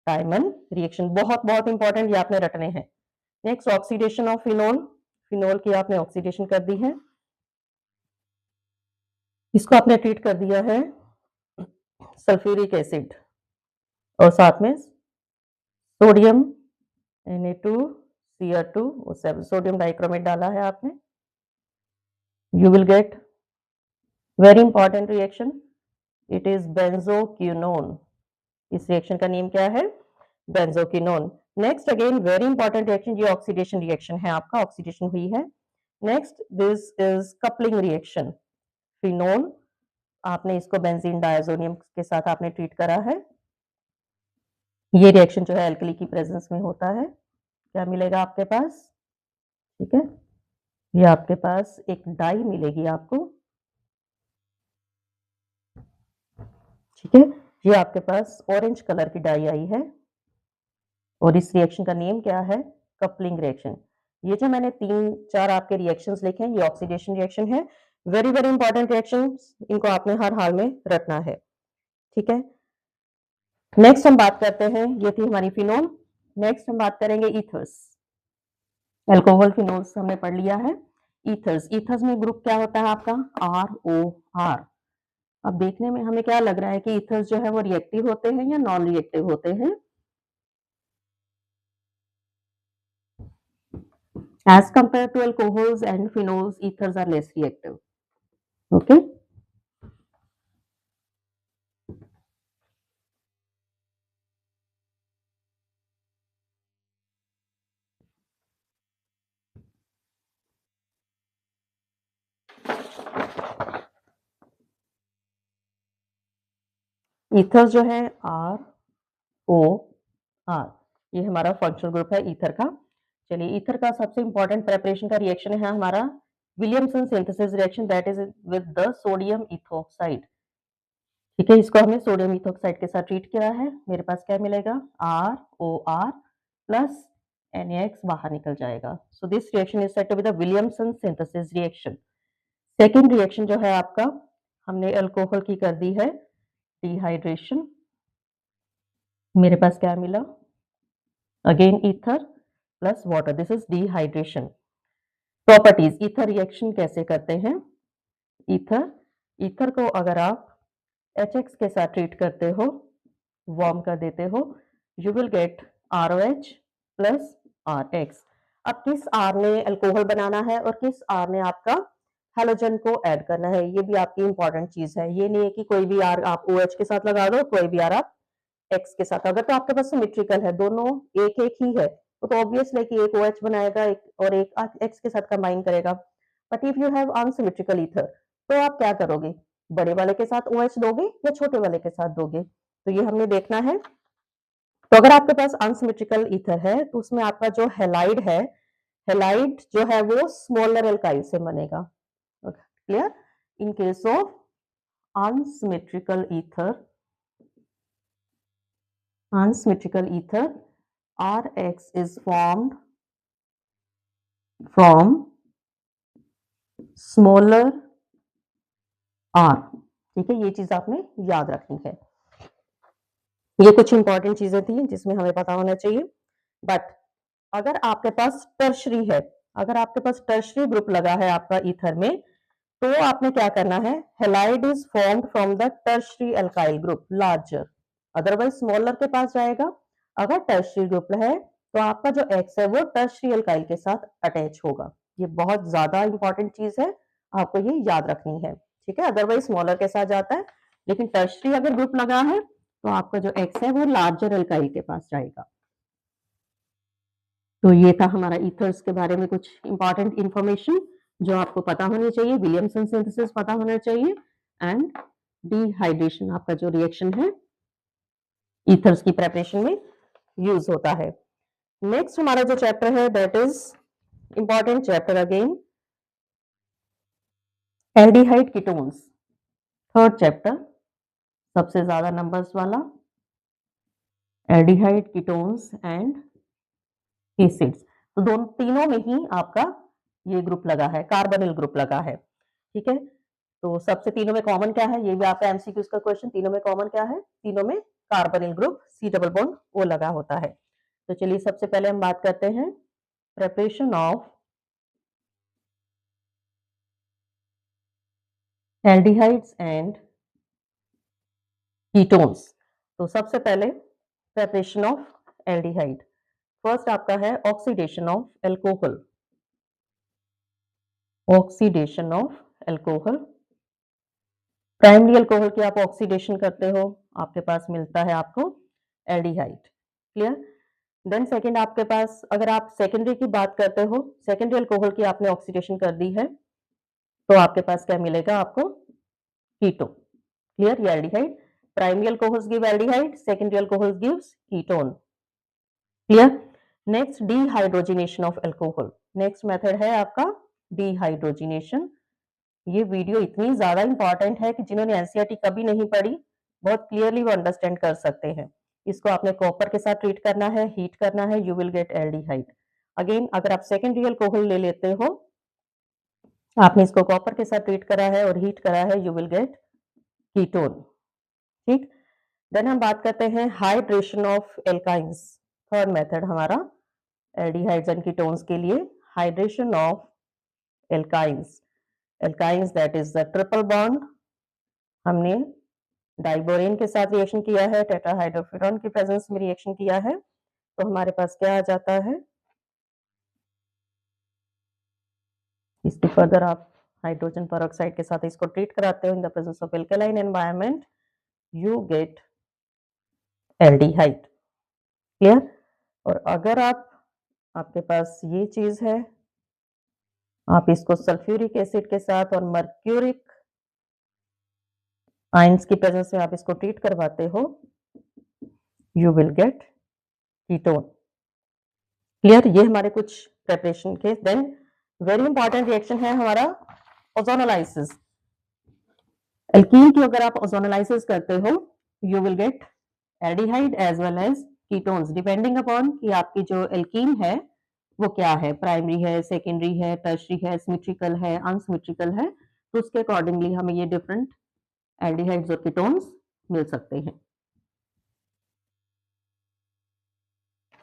Tiemann reaction. बहुत बहुत इंपॉर्टेंट, ये आपने रटने हैं। Next, oxidation of phenol, phenol की आपने ऑक्सीडेशन कर दी है, इसको आपने ट्रीट कर दिया है सल्फ्यूरिक एसिड और साथ में सोडियम Na2Cr2 और सोडियम डाइक्रोमेट डाला है आपने, you will get very important reaction, it is benzoquinone. इस रिएक्शन का नेम क्या है? Benzoquinone. Next, again very important reaction, ये ऑक्सीडेशन रिएक्शन है आपका, ऑक्सीडेशन हुई है। Next, this is coupling reaction, phenol आपने इसको बेंजीन डायजोनियम के साथ आपने ट्रीट करा है। ये रिएक्शन जो है एल्कली की प्रेजेंस में होता है, क्या मिलेगा आपके पास? ठीक है, ये आपके पास एक डाई मिलेगी आपको, ठीक है, ये आपके पास ऑरेंज कलर की डाई आई है और इस रिएक्शन का नेम क्या है? Coupling reaction. ये जो मैंने 3-4 आपके रिएक्शंस लिखे हैं, ये ऑक्सीडेशन रिएक्शन है। वेरी वेरी इंपॉर्टेंट रिएक्शंस, इनको आपने हर हाल में रटना है। ठीक है, नेक्स्ट हम बात करते हैं, ये थी हमारी फिनोल। नेक्स्ट हम बात करेंगे ईथर्स। एल्कोहल फिनोल्स हमने पढ़ लिया है। ईथर्स, ईथर्स में ग्रुप क्या होता है आपका? ROR। अब देखने में हमें क्या लग रहा है कि ईथर्स जो है वो रिएक्टिव होते हैं या नॉन रिएक्टिव होते हैं? As compared to alcohols and phenols, ethers are less reactive. Okay. Ethers जो है ROR, ये हमारा फंक्शनल ग्रुप है ईथर का। चलिए, ईथर का सबसे इंपॉर्टेंट प्रेपरेशन का रिएक्शन है हमारा Williamson synthesis reaction, that is with the sodium ethoxide. ठीक है, इसको हमने सोडियम इथोक्साइड के साथ ट्रीट किया है। मेरे पास क्या मिलेगा? ROR प्लस NaX बाहर निकल जाएगा। So this reaction is said to be the Williamson synthesis reaction. Second reaction जो है आपका, हमने अल्कोहल की कर दी है डिहाइड्रेशन। मेरे पास क्या मिला? Again ether plus water, this is dehydration. Properties, ether reaction कैसे करते हैं? ईथर, ईथर को अगर आप HX के साथ ट्रीट करते हो, वार्म कर देते हो, you will get ROH plus RX। अब किस R ने अल्कोहल बनाना है और किस R ने आपका हैलोजन को ऐड करना है, ये भी आपकी इंपॉर्टेंट चीज है। ये नहीं है कि कोई भी R आप OH के साथ लगा दो, कोई भी R आप X के साथ, अगर तो आपके पास सिमेट्रिकल है, दोनों एक एक ही है, तो ऑब्वियसली कि एक OH बनाएगा एक और एक X के साथ कंबाइन करेगा। But if you have unsymmetrical ether, तो आप क्या करोगे? बड़े वाले के साथ OH दोगे या छोटे वाले के साथ दोगे? तो ये हमने देखना है। तो अगर आपके पास अनसिमेट्रिकल ईथर है तो उसमें आपका जो हेलाइड है, हेलाइड जो है वो स्मॉलर एल्काइल से बनेगा। Clear? In case of unsymmetrical ether Rx is formed from smaller r। ठीक है, ये चीज आपने याद रखनी है। ये कुछ इंपॉर्टेंट चीजें थी जिसमें हमें पता होना चाहिए। बट अगर आपके पास टर्शरी है, अगर आपके पास टर्शरी ग्रुप लगा है आपका ईथर में, तो आपने क्या करना है, halide is formed from the tertiary alkyl group larger, otherwise smaller के पास जाएगा। अगर टर्शरी ग्रुप है तो आपका जो एक्स है वो टर्शरी अल्काइल के साथ अटैच होगा। ये बहुत ज्यादा इंपॉर्टेंट चीज है, आपको ये याद रखनी है। ठीक है, अदरवाइज स्मॉलर के साथ जाता है, लेकिन टर्शरी अगर ग्रुप लगा है तो आपका जो एक्स है वो लार्जर अल्काइल के पास जाएगा। तो ये था हमारा ईथर्स के बारे में कुछ इंपॉर्टेंट इंफॉर्मेशन जो आपको पता होनी चाहिए। विलियमसन सिंथेसिस पता होना चाहिए एंड डिहाइड्रेशन आपका जो रिएक्शन है ईथर्स की प्रेपरेशन में यूज होता है। नेक्स्ट हमारा जो चैप्टर है that is important chapter again, aldehyde ketones, third chapter, सबसे ज्यादा नंबर्स वाला, एल्डिहाइड कीटोन्स एंड एसिड्स। तो दोनों तीनों में ही आपका ये ग्रुप लगा है, कार्बोनिल ग्रुप लगा है। ठीक है, तो सबसे तीनों में कॉमन क्या है, ये भी आपका एमसीक्यूज का क्वेश्चन, तीनों में कॉमन क्या है, तीनों में carbonyl group C double bond O लगा होता है। तो चलिए सबसे पहले हम बात करते हैं preparation of aldehydes and ketones. तो सबसे पहले प्रिपरेशन ऑफ एल्डिहाइड, फर्स्ट आपका है oxidation of alcohol, oxidation of alcohol. Primary alcohol की आप ऑक्सीडेशन करते हो, आपके पास मिलता है आपको एल्डिहाइड। क्लियर? देन सेकंड आपके पास अगर आप सेकेंडरी की बात करते हो, सेकेंडरी अल्कोहल की आपने ऑक्सीडेशन कर दी है तो आपके पास क्या मिलेगा आपको, कीटो। क्लियर? ये aldehyde, primary alcohols give aldehyde, secondary alcohols gives ketone. Clear? Next dehydrogenation of alcohol, next method है आपका डीहाइड्रोजिनेशन। ये वीडियो इतनी ज्यादा इंपॉर्टेंट है कि जिन्होंने एनसीईआरटी कभी नहीं पढ़ी बहुत क्लियरली वो अंडरस्टैंड कर सकते हैं। इसको आपने कॉपर के साथ ट्रीट करना है, हीट करना है, you will get aldehyde. Again अगर आप सेकेंडरी अल्कोहल ले लेते हो, आपने इसको कॉपर के साथ ट्रीट करा है और हीट करा है, यू विल गेट कीटोन। ठीक, देन हम बात करते हैं hydration of alkynes, third method हमारा एल्डिहाइड्स एंड कीटोन्स के लिए, hydration of alkynes. Alkynes that is the triple bond, हमने डाइबोरेन के साथ रिएक्शन किया है, टेट्राहाइड्रोफुरान की प्रेजेंस में रिएक्शन किया है, तो हमारे पास क्या आ जाता है, इसके फर्दर आप हाइड्रोजन पेरोक्साइड के साथ इसको ट्रीट कराते हो in the presence of alkaline environment, you get aldehyde. Clear? और अगर आपके पास ये चीज है, आप इसको सल्फ्यूरिक एसिड के साथ और मर्क्यूरिक आयंस की प्रेजेंस में आप इसको ट्रीट करवाते हो, you will gate ketone. Clear? ये हमारे कुछ प्रेपरेशन के। देन वेरी इंपॉर्टेंट रिएक्शन है हमारा ओजोनोलाइसिस। एल्कीन की अगर आप ओजोनोलाइसिस करते हो, you will get aldehyde as well as ketones, depending upon कि आपकी जो एल्कीन है वो क्या है, प्राइमरी है, सेकेंडरी है, टर्शरी है, सिमेट्रिकल है, अनसिमेट्रिकल है, तो उसके अकॉर्डिंगली हमें ये डिफरेंट एल्डिहाइड्स और कीटोन्स मिल सकते हैं।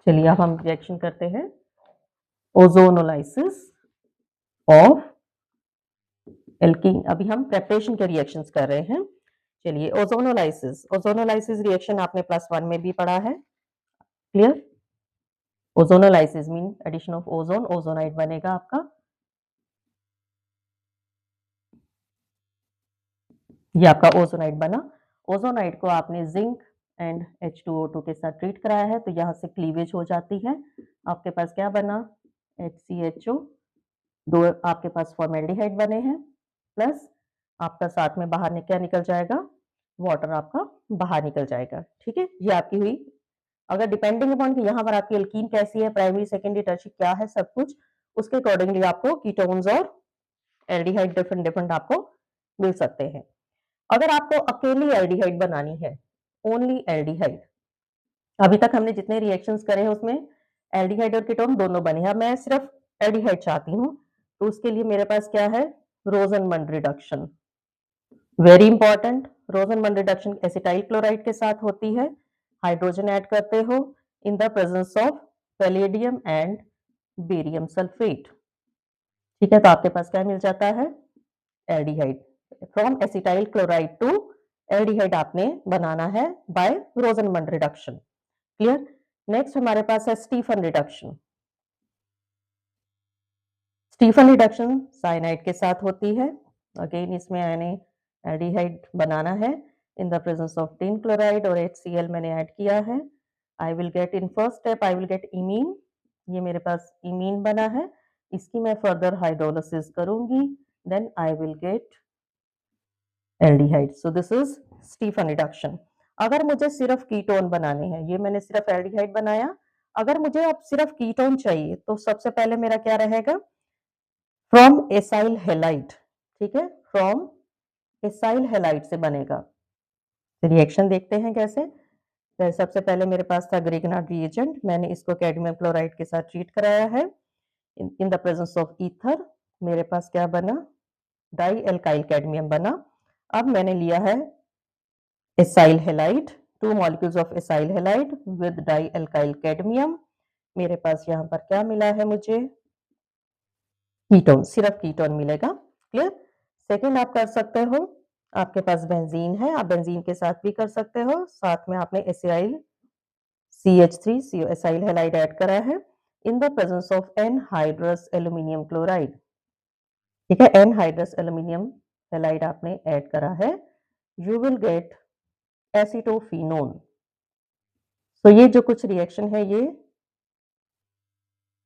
चलिए अब हम रिएक्शन करते हैं ओजोनोलाइसिस ऑफ एल्कीन। अभी हम प्रेपरेशन के रिएक्शंस कर रहे हैं। चलिए ओजोनोलाइसिस, ओजोनोलाइसिस रिएक्शन आपने +1 में भी पढ़ा है। Clear? Ozonolysis mean addition of ozone, ozonide बनेगा आपका। ये आपका ओजोनाइड बना। ओजोनाइड को आपने जिंक एंड H2O2 के साथ ट्रीट कराया है, तो यहाँ से क्लीवेज हो जाती है, आपके पास क्या बना, HCHO, दो आपके पास फॉर्मेल्डिहाइड बने हैं, प्लस आपका साथ में बाहर क्या निकल जाएगा, वाटर आपका बाहर निकल जाएगा। ठीक है, ये आपकी हुई अगर डिपेंडिंग अपॉन कि यहाँ पर आपकी एल्कीन कैसी है, प्राइमरी सेकेंडरी टर्शियरी क्या है, सब कुछ उसके अकॉर्डिंगली आपको कीटोन्स और एल्डिहाइड डिफरेंट डिफरेंट आपको मिल सकते हैं। अगर आपको अकेली एल्डिहाइड बनानी है, ओनली एल्डिहाइड, अभी तक हमने जितने रिएक्शंस करे हैं उसमें एल्डिहाइड और कीटोन दोनों बने हैं, अब मैं सिर्फ एल्डिहाइड चाहती हूँ, तो उसके लिए मेरे पास क्या है, Rosenmund reduction, very important. Rosenmund reduction acetyl chloride के साथ होती है, हाइड्रोजन ऐड करते हो in the presence of palladium and barium sulphate, ठीक है, तो आपके पास क्या मिल जाता है, aldehyde. From acetyl chloride to aldehyde आपने बनाना है by Rosenmund reduction, clear. Next हमारे पास है Stephen reduction. Stephen reduction cyanide के साथ होती है, अगेन इसमें मैंने एल्डिहाइड बनाना है in the presence of tin chloride और HCl मैंने ऐड किया है। I will get in first step I will get imine, ये मेरे पास इमीन बना है, इसकी मैं फर्दर हाइड्रोलिसिस करूंगी, then I will get aldehyde. So this is Stephen reduction. अगर मुझे सिर्फ कीटोन बनाने हैं, ये मैंने सिर्फ एल्डिहाइड बनाया, अगर मुझे अब सिर्फ कीटोन चाहिए तो सबसे पहले मेरा क्या रहेगा, फ्रॉम एसाइल हेलाइड, ठीक है, फ्रॉम एसाइल हेलाइड से बनेगा। रिएक्शन देखते हैं कैसे। तो सबसे पहले मेरे पास था ग्रिग्नार्ड रिएजेंट, मैंने इसको कैडमियम क्लोराइड के साथ ट्रीट कराया है in the presence of ether, मेरे पास क्या बना, डाई एल्काइल कैडमियम बना। अब मैंने लिया है acyl halide, 2 molecules of acyl halide with dialkyl cadmium, मेरे पास यहाँ पर क्या मिला है, मुझे कीटोन, सिर्फ कीटोन मिलेगा, क्लियर। सेकेंड आप कर सकते हो, आपके पास बेंजीन है, आप बेंजीन के साथ भी कर सकते हो, साथ में आपने acyl CH3 acyl halide add करा है in the presence of anhydrous aluminium chloride, ठीक है, एनहाइड्रस एल्यूमिनियम हैलाइड आपने ऐड करा है, यू विल गेट एसिटोफिनोन। तो ये जो कुछ रिएक्शन है ये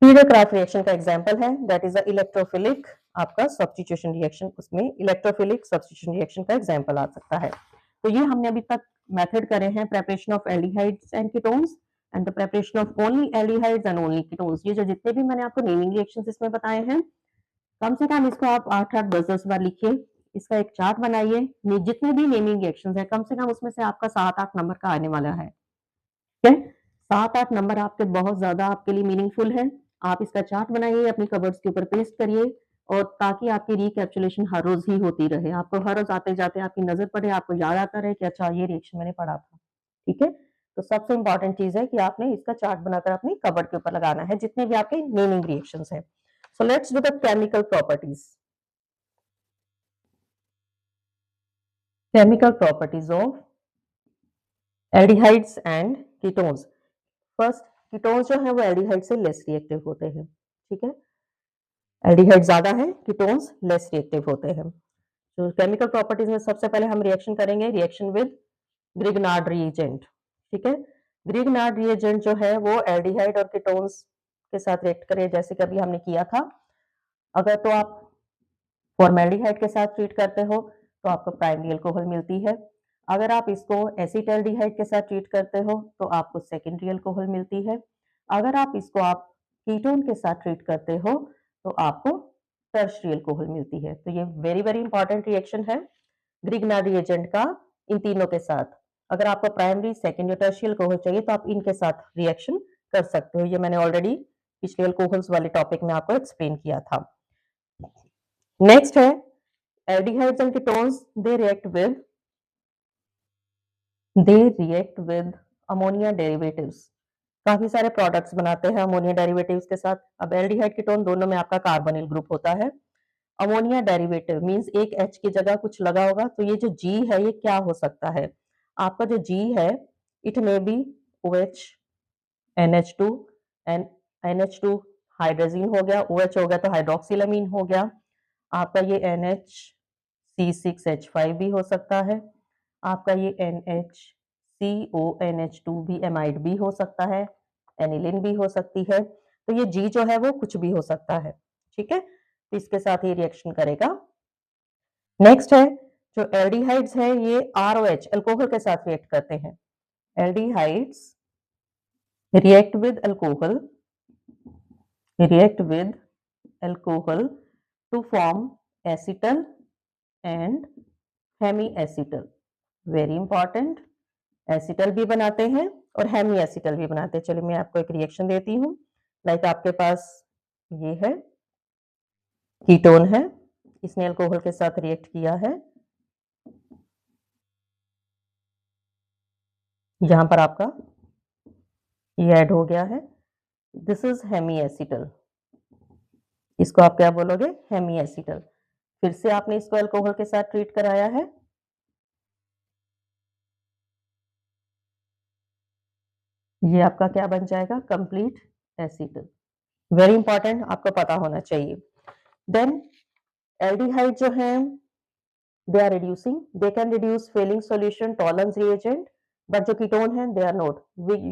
पीरियोक्राफ्ट रिएक्शन का एग्जांपल है, दैट इज अ इलेक्ट्रोफिलिक आपका सब्स्टिट्यूशन रिएक्शन, उसमें इलेक्ट्रोफिलिक सब्स्टिट्यूशन रिएक्शन का एग्जांपल आ सकता है। तो ये हमने अभी तक मेथड करे हैं, preparation of aldehydes and ketones and the preparation of only aldehydes and only ketones. ये जो जितने भी मैंने आपको नेमिंग रिएक्शंस इसमें बताए हैं, कम से कम इसको आप 8-8 10-10 बार लिखिए, इसका एक चार्ट बनाइए, जितने भी नेमिंग रिएक्शंस हैं कम से कम उसमें से आपका 7-8 नंबर का आने वाला है, ठीक है, 7-8 नंबर आपके बहुत ज्यादा आपके लिए मीनिंगफुल है। आप इसका चार्ट बनाइए, अपनी कवर्ड्स के ऊपर पेस्ट करिए, और ताकि आपकी रिकैप्चुलेशन हर रोज ही होती रहे, आपको हर रोज आते जाते आपकी नजर पड़े, आपको याद आता रहे कि अच्छा ये रिएक्शन मैंने पढ़ा था, ठीक है। तो सबसे इंपॉर्टेंट चीज है कि आपने इसका चार्ट बनाकर अपनी कवर्ड के ऊपर लगाना है जितने भी आपके नेमिंग रिएक्शंस हैं। So let's do the chemical properties. Chemical properties of aldehydes and ketones. First, ketones जो है वो एल्डिहाइड से लेस रिएक्टिव होते हैं, ठीक है, एल्डिहाइड ज्यादा है, कीटोन्स लेस रिएक्टिव होते हैं। तो केमिकल प्रॉपर्टीज में सबसे पहले हम रिएक्शन करेंगे, रिएक्शन विद ग्रिग्नार्ड रिएजेंट, ठीक है। ग्रिग्नार्ड रिएजेंट जो है वो एल्डिहाइड और कीटोन्स के साथ रिएक्ट करे, जैसे कि अभी हमने किया था। अगर तो आप फॉर्मेल्डिहाइड के साथ ट्रीट करते हो तो आपको प्राइमरी अल्कोहल मिलती है, अगर आप इसको एसिटाल्डिहाइड के साथ ट्रीट करते हो तो आपको सेकेंडरी अल्कोहल मिलती है, अगर आप इसको आप कीटोन के साथ ट्रीट करते हो तो आपको टर्शियरी अल्कोहल मिलती है। तो ये वेरी वेरी इंपॉर्टेंट रिएक्शन है ग्रिग्नार्ड रिएजेंट का इन तीनों के साथ। अगर आपको प्राइमरी सेकेंडरी टर्शियरी अल्कोहल चाहिए तो आप इनके साथ रिएक्शन कर सकते हो, ये मैंने ऑलरेडी पिछले अल्कोहल्स वाले टॉपिक में आपको एक्सप्लेन किया था। नेक्स्ट है aldehydes and ketones, they react with ammonia derivatives. काफी सारे प्रोडक्ट्स बनाते हैं अमोनिया डेरिवेटिव्स के साथ। अब एल्डिहाइड कीटोन दोनों में आपका कार्बोनिल ग्रुप होता है, अमोनिया डेरिवेटिव मींस एक H की जगह कुछ लगा होगा, तो ये जो G है ये क्या हो सकता है, आपका जो G है it may be OH NH2 and NH2 hydrazine हो गया, OH हो गया तो हाइड्रोक्सिलामीन हो गया, आपका ये NHC6H5 भी हो सकता है, आपका ये NHCONH2 भी एमाइड भी हो सकता है, एनिलिन भी हो सकती है, तो ये G जो है वो कुछ भी हो सकता है, ठीक है, तो इसके साथ ये रिएक्शन करेगा। नेक्स्ट है जो एल्डिहाइड्स है ये ROH अल्कोहल के साथ रिएक्ट करते हैं, aldehydes react with alcohol, react with alcohol to form acetal and hemiacetal. Very important, acetal भी बनाते हैं और हेमी एसिटल भी बनाते हैं। चलिए मैं आपको एक रिएक्शन देती हूँ। लाइक आपके पास ये है, कीटोन है, इसने अल्कोहल के साथ रिएक्ट किया है। यहाँ पर आपका ये ऐड हो गया है, दिस इज हेमी एसिटल। इसको आप क्या बोलोगे? Hemiacetal. फिर से आपने इसको अल्कोहल के साथ ट्रीट कराया है, ये आपका क्या बन जाएगा? Complete acetal. वेरी इंपॉर्टेंट, आपको पता होना चाहिए। देन एल्डिहाइड जो है, they are reducing, they can reduce failing solution tolerance reagent, but जो कीटोन है they are not.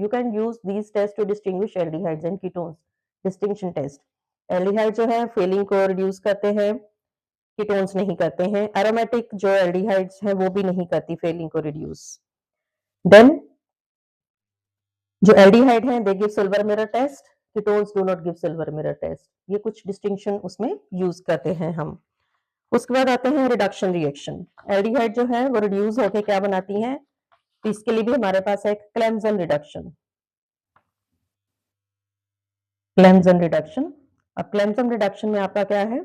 You can use these tests to distinguish aldehydes and ketones. Distinction test. Aldehyde जो है फेलिंग को reduce करते हैं, ketones नहीं करते हैं। एरोमेटिक जो एल्डिहाइड्स हैं वो भी नहीं करती फेलिंग को रिड्यूस। देन जो एल्डिहाइड हैं they give silver mirror test, ketones do not give silver mirror test. ये कुछ डिस्टिंक्शन उसमें यूज करते हैं हम। उसके बाद आते हैं रिडक्शन रिएक्शन। एल्डिहाइड जो है वो रिड्यूस होकर क्या बनाती हैं? तो इसके लिए भी हमारे पास है क्लेम्सन रिडक्शन। क्लेम्सन रिडक्शन, अब क्लेम्सन रिडक्शन में आपका क्या है?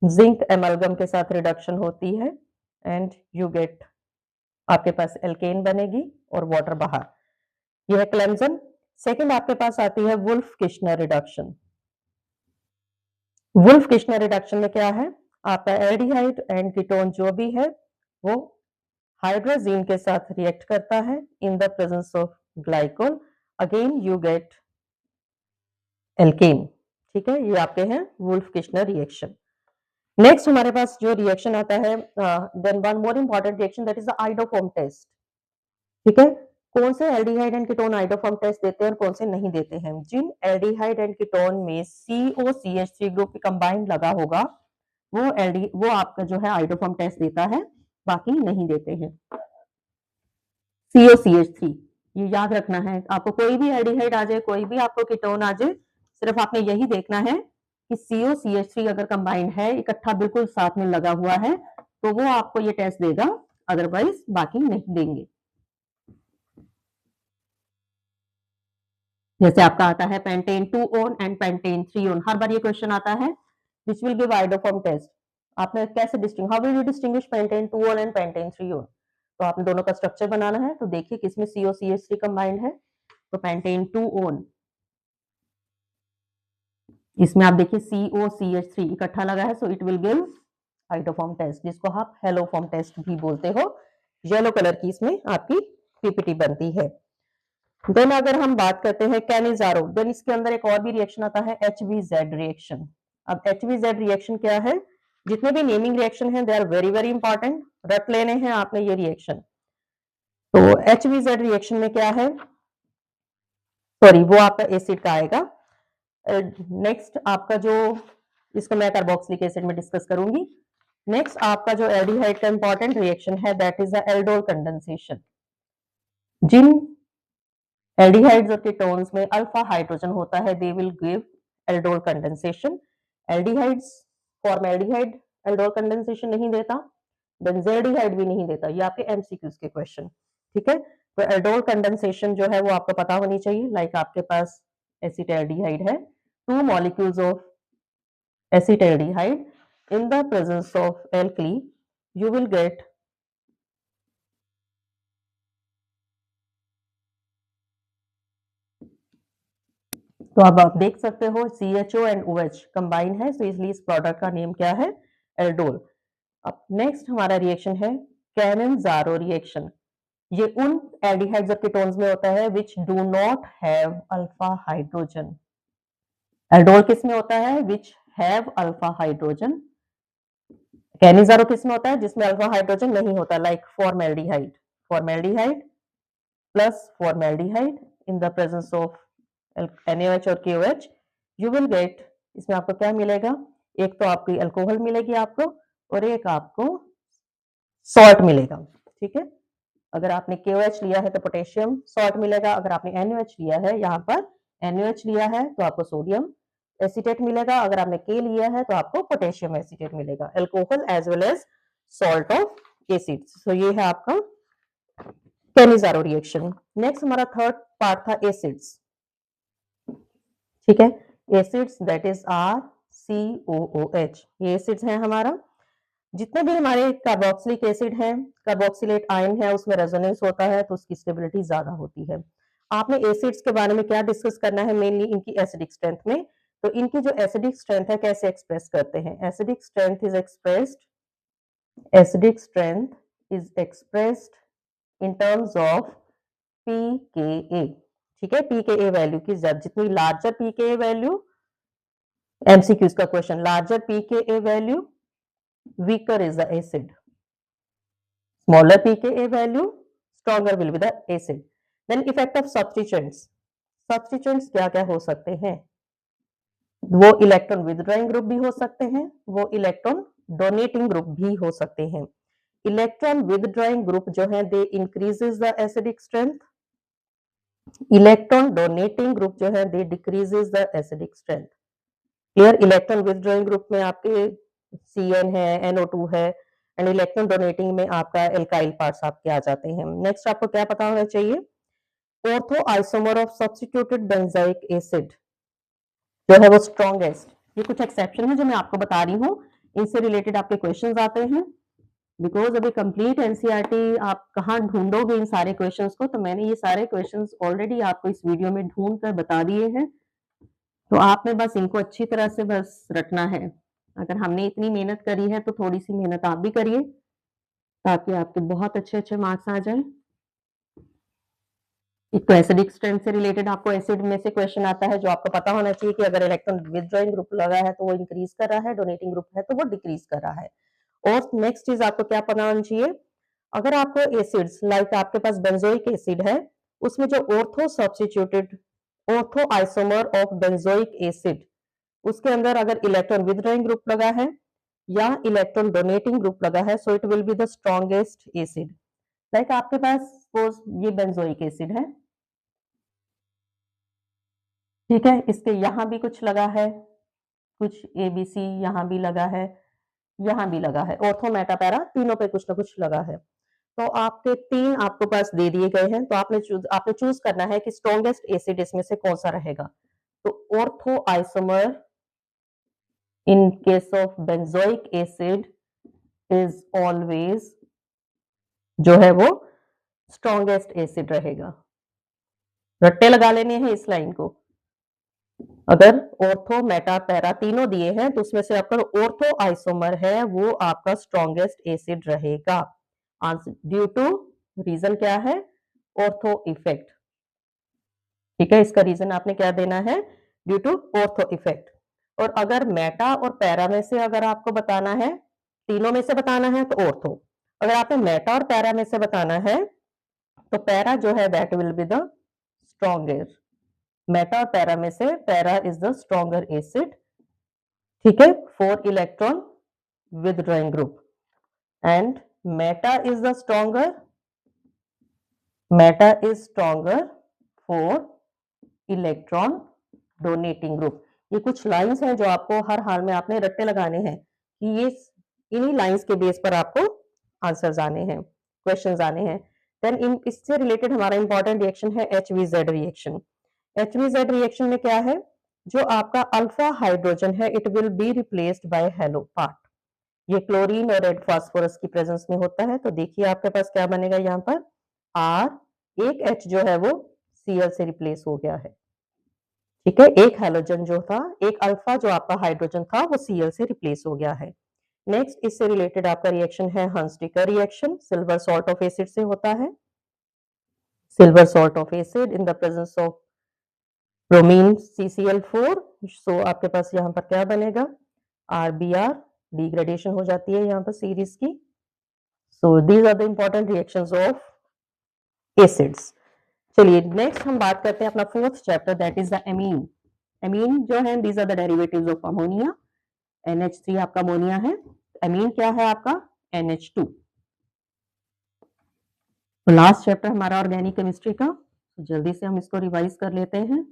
जिंक एमलगम के साथ रिडक्शन होती है एंड यू गेट, आपके पास एल्केन बनेगी और वाटर बाहर। यह है क्लेम्सन। सेकंड आपके पास आती है Wolff Kishner reduction. Wolff Kishner reduction में क्या है? आपका एल्डिहाइड एंड कीटोन जो भी है वो हाइड्रोजीन के साथ रिएक्ट करता है in the presence of glycol, again you get alkane. ठीक है, ये आपके हैं वुल्फ किश्नर रिएक्शन। नेक्स्ट हमारे पास जो रिएक्शन आता है, then one more important reaction that is the iodoform test. ठीक है, कौन से aldehyde and ketone iodoform test देते हैं और कौन से नहीं देते हैं? जिन एल्डिहाइड एंड कीटोन में COCH3 ग्रुप कंबाइंड लगा होगा वो आपका जो है आइडोफॉर्म टेस्ट देता है, बाकी नहीं देते हैं। COCH3 ये याद रखना है आपको, कोई भी एल्डिहाइड आ जाए, कोई भी आपको कीटोन आ जाए, सिर्फ आपने यही देखना है कि COCH3 अगर कंबाइंड है, इकट्ठा बिल्कुल साथ में लगा हुआ है, तो वो आपको ये टेस्ट देगा, अदरवाइज बाकी नहीं देंगे। जैसे आपका आता है pentan 2 one and pentan 3 one, हर बार ये क्वेश्चन आता है which will give iodoform test. आपने कैसे how will you distinguish pentan 2 one and pentan 3 one? तो आपने दोनों का स्ट्रक्चर बनाना है, तो देखिए किसमें COCH3 कंबाइंड है, तो पेंटेन 2 ऑन, इसमें आप देखिए COCH3 इकट्ठा लगा है, so it will give iodoform test, जिसको आप हेलोफॉर्म टेस्ट भी बोलते हो। येलो कलर की इसमें आपकी पीपीटी बनती है। देन अगर हम बात करते हैं कैनिजारो, देन इसके अंदर एक और भी रिएक्शन आता है HVZ रिएक्शन। अब HVZ रिएक्शन क्या है? जितने भी नेमिंग रिएक्शन हैं they are very very important, रट लेने हैं आपने ये रिएक्शन। तो HVZ रिएक्शन में क्या है? सॉरी, वो आपका एसिड का आएगा। नेक्स्ट आपका जो, इसको मैं कार्बोक्सिलिक एसिड में डिस्कस करूंगी। नेक्स्ट आपका जो एल्डिहाइड का इंपॉर्टेंट रिएक्शन है that is the aldol condensation. जिन एल्डिहाइड्स और कीटोन्स में अल्फा हाइड्रोजन होता है they will give aldol condensation. Aldehydes, formaldehyde aldol condensation नहीं देता, बेंजल्डिहाइड भी नहीं देता। ये आपके एमसीक्यूज के क्वेश्चन। ठीक है, तो एल्डोल कंडेंसेशन जो है वो आपको पता होनी चाहिए। लाइक आपके पास एसिटाल्डिहाइड है, 2 molecules of acetaldehyde in the presence of alkali, you will get तो अब आप देख सकते हो CHO एंड OH कंबाइन है, तो इसलिए इस प्रोडक्ट का नेम क्या है? एल्डोल। अब नेक्स्ट हमारा रिएक्शन है कैनिजारो रिएक्शन। ये उन एल्डिहाइड्स और कीटोन्स में होता है which do not have alpha hydrogen. Aldol किस में होता है? Which have alpha hydrogen. Cannizzaro किस में होता है? जिसमें अल्फा हाइड्रोजन नहीं होता, like formaldehyde. Formaldehyde plus formaldehyde in the presence of NaOH और KOH, यू विल गेट, इसमें आपको क्या मिलेगा? एक तो आपकी अल्कोहल मिलेगी आपको, और एक आपको सॉल्ट मिलेगा। ठीक है, अगर आपने KOH लिया है तो पोटेशियम सॉल्ट मिलेगा, अगर आपने NaOH लिया है, यहाँ पर NaOH लिया है तो आपको सोडियम एसीटेट मिलेगा, अगर आपने K लिया है तो आपको पोटेशियम एसीटेट मिलेगा, alcohol as well as salt of acids. तो ये है आपका कैनिज़ारो रिएक्शन। नेक्स्ट हमारा थर्ड पार्ट था एसिड्स, ठीक है। एसिड्स दैट इज RCOOH, ये एसिड्स हैं हमारा। जितने भी हमारे कार्बोक्सिलिक एसिड है, कार्बोक्सिलेट आयन है, उसमें रेजोनेंस होता है तो उसकी स्टेबिलिटी ज्यादा होती है। आपने एसिड्स के बारे में क्या डिस्कस करना है, मेनली इनकी एसिडिक स्ट्रेंथ में। तो इनकी जो एसिडिक स्ट्रेंथ है कैसे एक्सप्रेस करते हैं, acidic strength is expressed in terms of pKa, ठीक है। pKa वैल्यू की जितनी लार्जर pKa वैल्यू, MCQs का question, larger pKa value weaker is the acid, smaller pKa value stronger will be the acid. Then effect of substituents, substituents क्या क्या हो सकते हैं, वो इलेक्ट्रॉन विदड्रॉइंग ग्रुप भी हो सकते हैं, वो इलेक्ट्रॉन डोनेटिंग ग्रुप भी हो सकते हैं। इलेक्ट्रॉन विदड्रॉइंग ग्रुप जो है they increases the acidic strength, electron donating group जो है they decreases the acidic strength. Clear, electron withdrawing group में आपके CN है, NO2 है, एंड इलेक्ट्रॉन डोनेटिंग में आपका एल्काइल पार्ट्स आपके आ जाते हैं। नेक्स्ट आपको क्या पता होना चाहिए, ortho isomer of substituted benzoic acid जो है वो स्ट्रॉन्गेस्ट। ये कुछ एक्सेप्शन है जो मैं आपको बता रही हूँ, इनसे रिलेटेड आपके क्वेश्चंस आते हैं। बिकॉज अभी कंप्लीट NCERT आप कहाँ ढूंढोगे इन सारे क्वेश्चंस को, तो मैंने ये सारे क्वेश्चंस ऑलरेडी आपको इस वीडियो में ढूंढ कर बता दिए हैं, तो आपने बस इनको अच्छी तरह से बस रटना है। अगर हमने इतनी मेहनत करी है तो थोड़ी सी मेहनत आप भी करिए ताकि आपके बहुत अच्छे अच्छे मार्क्स आ जाए। एक तो एसिडिक स्ट्रेंथ से रिलेटेड आपको एसिड में से क्वेश्चन आता है जो आपको पता होना चाहिए कि अगर इलेक्ट्रॉन विदड्रॉइंग ग्रुप लगा है तो वो इंक्रीज कर रहा है, डोनेटिंग ग्रुप है तो वो डिक्रीज कर रहा है। और नेक्स्ट चीज आपको क्या पता होना चाहिए, अगर आपको एसिड्स लाइक आपके पास बेंजोइक एसिड है, उसमें जो ortho isomer of benzoic acid, उसके अंदर अगर इलेक्ट्रॉन विदड्रॉइंग ग्रुप लगा है या इलेक्ट्रॉन डोनेटिंग ग्रुप लगा है, so it will be the strongest acid. Like आपके पास सपोज ये बेंजोइक एसिड है, ठीक है, इसके यहाँ भी कुछ लगा है, कुछ ABC यहाँ भी लगा है, यहाँ भी लगा है, ऑर्थो मेटा पैरा तीनों पे कुछ ना कुछ लगा है। तो आपके तीन आपको पास दे दिए गए हैं, तो आपने चूज करना है कि स्ट्रॉन्गेस्ट एसिड इसमें से कौन सा रहेगा। तो ortho isomer in case of benzoic acid is always जो है वो स्ट्रॉन्गेस्ट एसिड रहेगा। रट्टे लगा लेने हैं इस लाइन को, अगर ऑर्थो मेटा पैरा तीनों दिए हैं तो उसमें से आपका ऑर्थो आइसोमर है वो आपका स्ट्रॉन्गेस्ट एसिड रहेगा। आंसर ड्यू टू, रीजन क्या है, ऑर्थो इफेक्ट, ठीक है, इसका रीजन आपने क्या देना है, ड्यू टू ऑर्थो इफेक्ट। और अगर मेटा और पैरा में से अगर आपको बताना है, तीनों में से बताना है तो ऑर्थो, अगर आपने मेटा और पैरा में से बताना है तो पैरा जो है that will be the stronger. Meta और पैरा में से para is the stronger acid, ठीक है, for electron withdrawing group, and Meta is the stronger, Meta is stronger for electron donating group. ये कुछ लाइंस हैं जो आपको हर हाल में आपने रट्टे लगाने हैं कि ये इन्हीं लाइंस के बेस पर आपको आंसर्स आने हैं, क्वेश्चंस आने हैं। देन इन इससे रिलेटेड हमारा इंपॉर्टेंट रिएक्शन है HVZ रिएक्शन। HVZ रिएक्शन में क्या है, जो आपका अल्फा हाइड्रोजन है it will be replaced by hello part. ये क्लोरीन और रेड फास्फोरस की प्रेजेंस में होता है, तो देखिए आपके पास क्या बनेगा, यहाँ पर R, एक H जो है वो Cl से रिप्लेस हो गया है, ठीक है, एक हैलोजन जो था, एक अल्फा जो आपका हाइड्रोजन था वो Cl से रिप्लेस हो गया है। नेक्स्ट इससे रिलेटेड आपका रिएक्शन है Hunsdiecker reaction, silver salt of acid से होता है। Silver salt of acid in the presence of bromine CCl4, so आपके पास यहाँ पर क्या बनेगा, RBr, डिग्रेडेशन हो जाती है यहाँ पर सीरीज की। So these are the important reactions of acids. चलिए नेक्स्ट हम बात करते हैं अपना fourth chapter that is the amine. Amine जो है these are the derivatives of ammonia, NH3 आपका अमोनिया है, एमीन क्या है आपका NH2। तो लास्ट चैप्टर हमारा ऑर्गेनिक केमिस्ट्री का, तो जल्दी से हम इसको रिवाइज कर लेते हैं।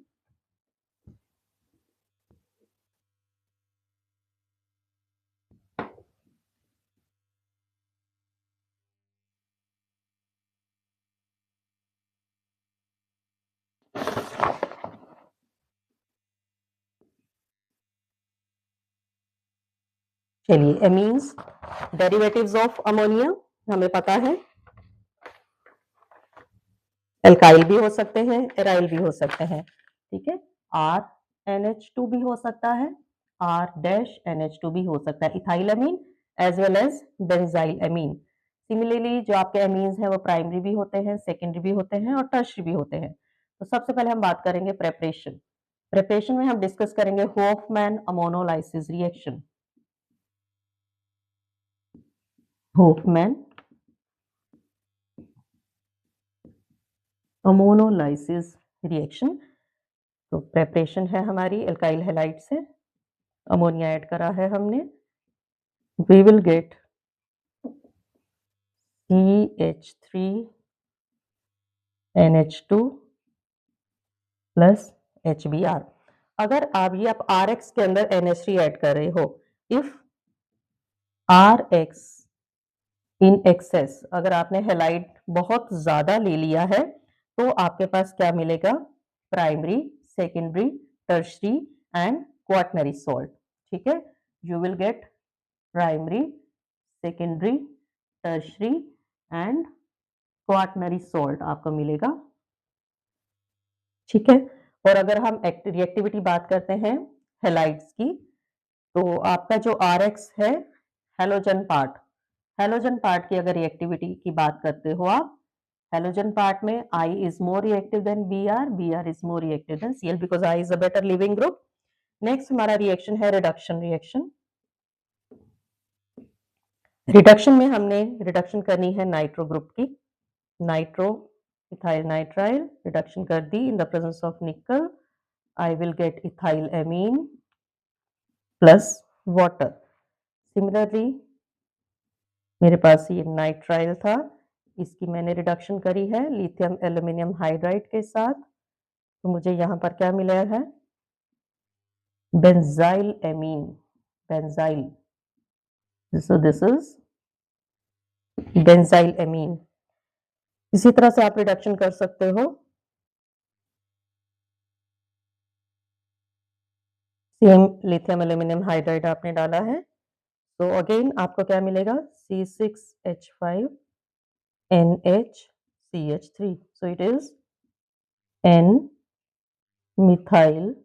चलिए, एमीन्स, डेरिवेटिव्स ऑफ अमोनिया हमें पता है, एल्काइल भी हो सकते हैं, एराइल भी हो सकते हैं, ठीक है। RNH2 भी हो सकता है, R-NH2 भी हो सकता है, इथाइल अमीन एज वेल एज बेंजाइल अमीन। सिमिलरली जो आपके अमीन्स हैं वो प्राइमरी भी होते हैं, सेकेंडरी भी होते हैं और टर्शरी भी होते हैं। तो सबसे पहले हम बात करेंगे प्रेपरेशन। प्रेपरेशन में हम डिस्कस करेंगे Hofmann ammonolysis reaction. Hofmann ammonolysis reaction. तो प्रेपरेशन है हमारी एल्काइल हैलाइड से अमोनिया ऐड करा है हमने, we will get CH3NH2 plus HBr। अगर आप RX के अंदर NH3 ऐड कर रहे हो, इफ RX इन एक्सेस, अगर आपने हैलाइड बहुत ज्यादा ले लिया है तो आपके पास क्या मिलेगा, primary, secondary, tertiary and quaternary salt, ठीक है। You will gate primary, secondary, tertiary and quaternary salt आपको मिलेगा, ठीक है। और अगर हम रिएक्टिविटी बात करते हैं हैलाइड्स की, तो आपका जो RX है, हेलोजन पार्ट, हेलोजन पार्ट की अगर रिएक्टिविटी की बात करते हो आप, हेलोजन पार्ट में I is more reactive than Br is more reactive than Cl because I is a better leaving group। Next हमारा रिएक्शन है रिडक्शन रिएक्शन। रिडक्शन में हमने रिडक्शन करनी है नाइट्रो ग्रुप की, नाइट्रो इथाइल नाइट्राइल रिडक्शन कर दी in the presence of nickel, I will get ethyl amine plus water. Similarly मेरे पास ये नाइट्राइल था, इसकी मैंने रिडक्शन करी है लिथियम एल्यूमिनियम हाइड्राइड के साथ, तो मुझे यहाँ पर क्या मिला है, benzyl amine, benzyl, so this is benzyl amine. इसी तरह से आप रिडक्शन कर सकते हो, सेम लिथियम एल्यूमिनियम हाइड्राइड आपने डाला है, तो अगेन आपको क्या मिलेगा, C6H5NHCH3, so it is N methyl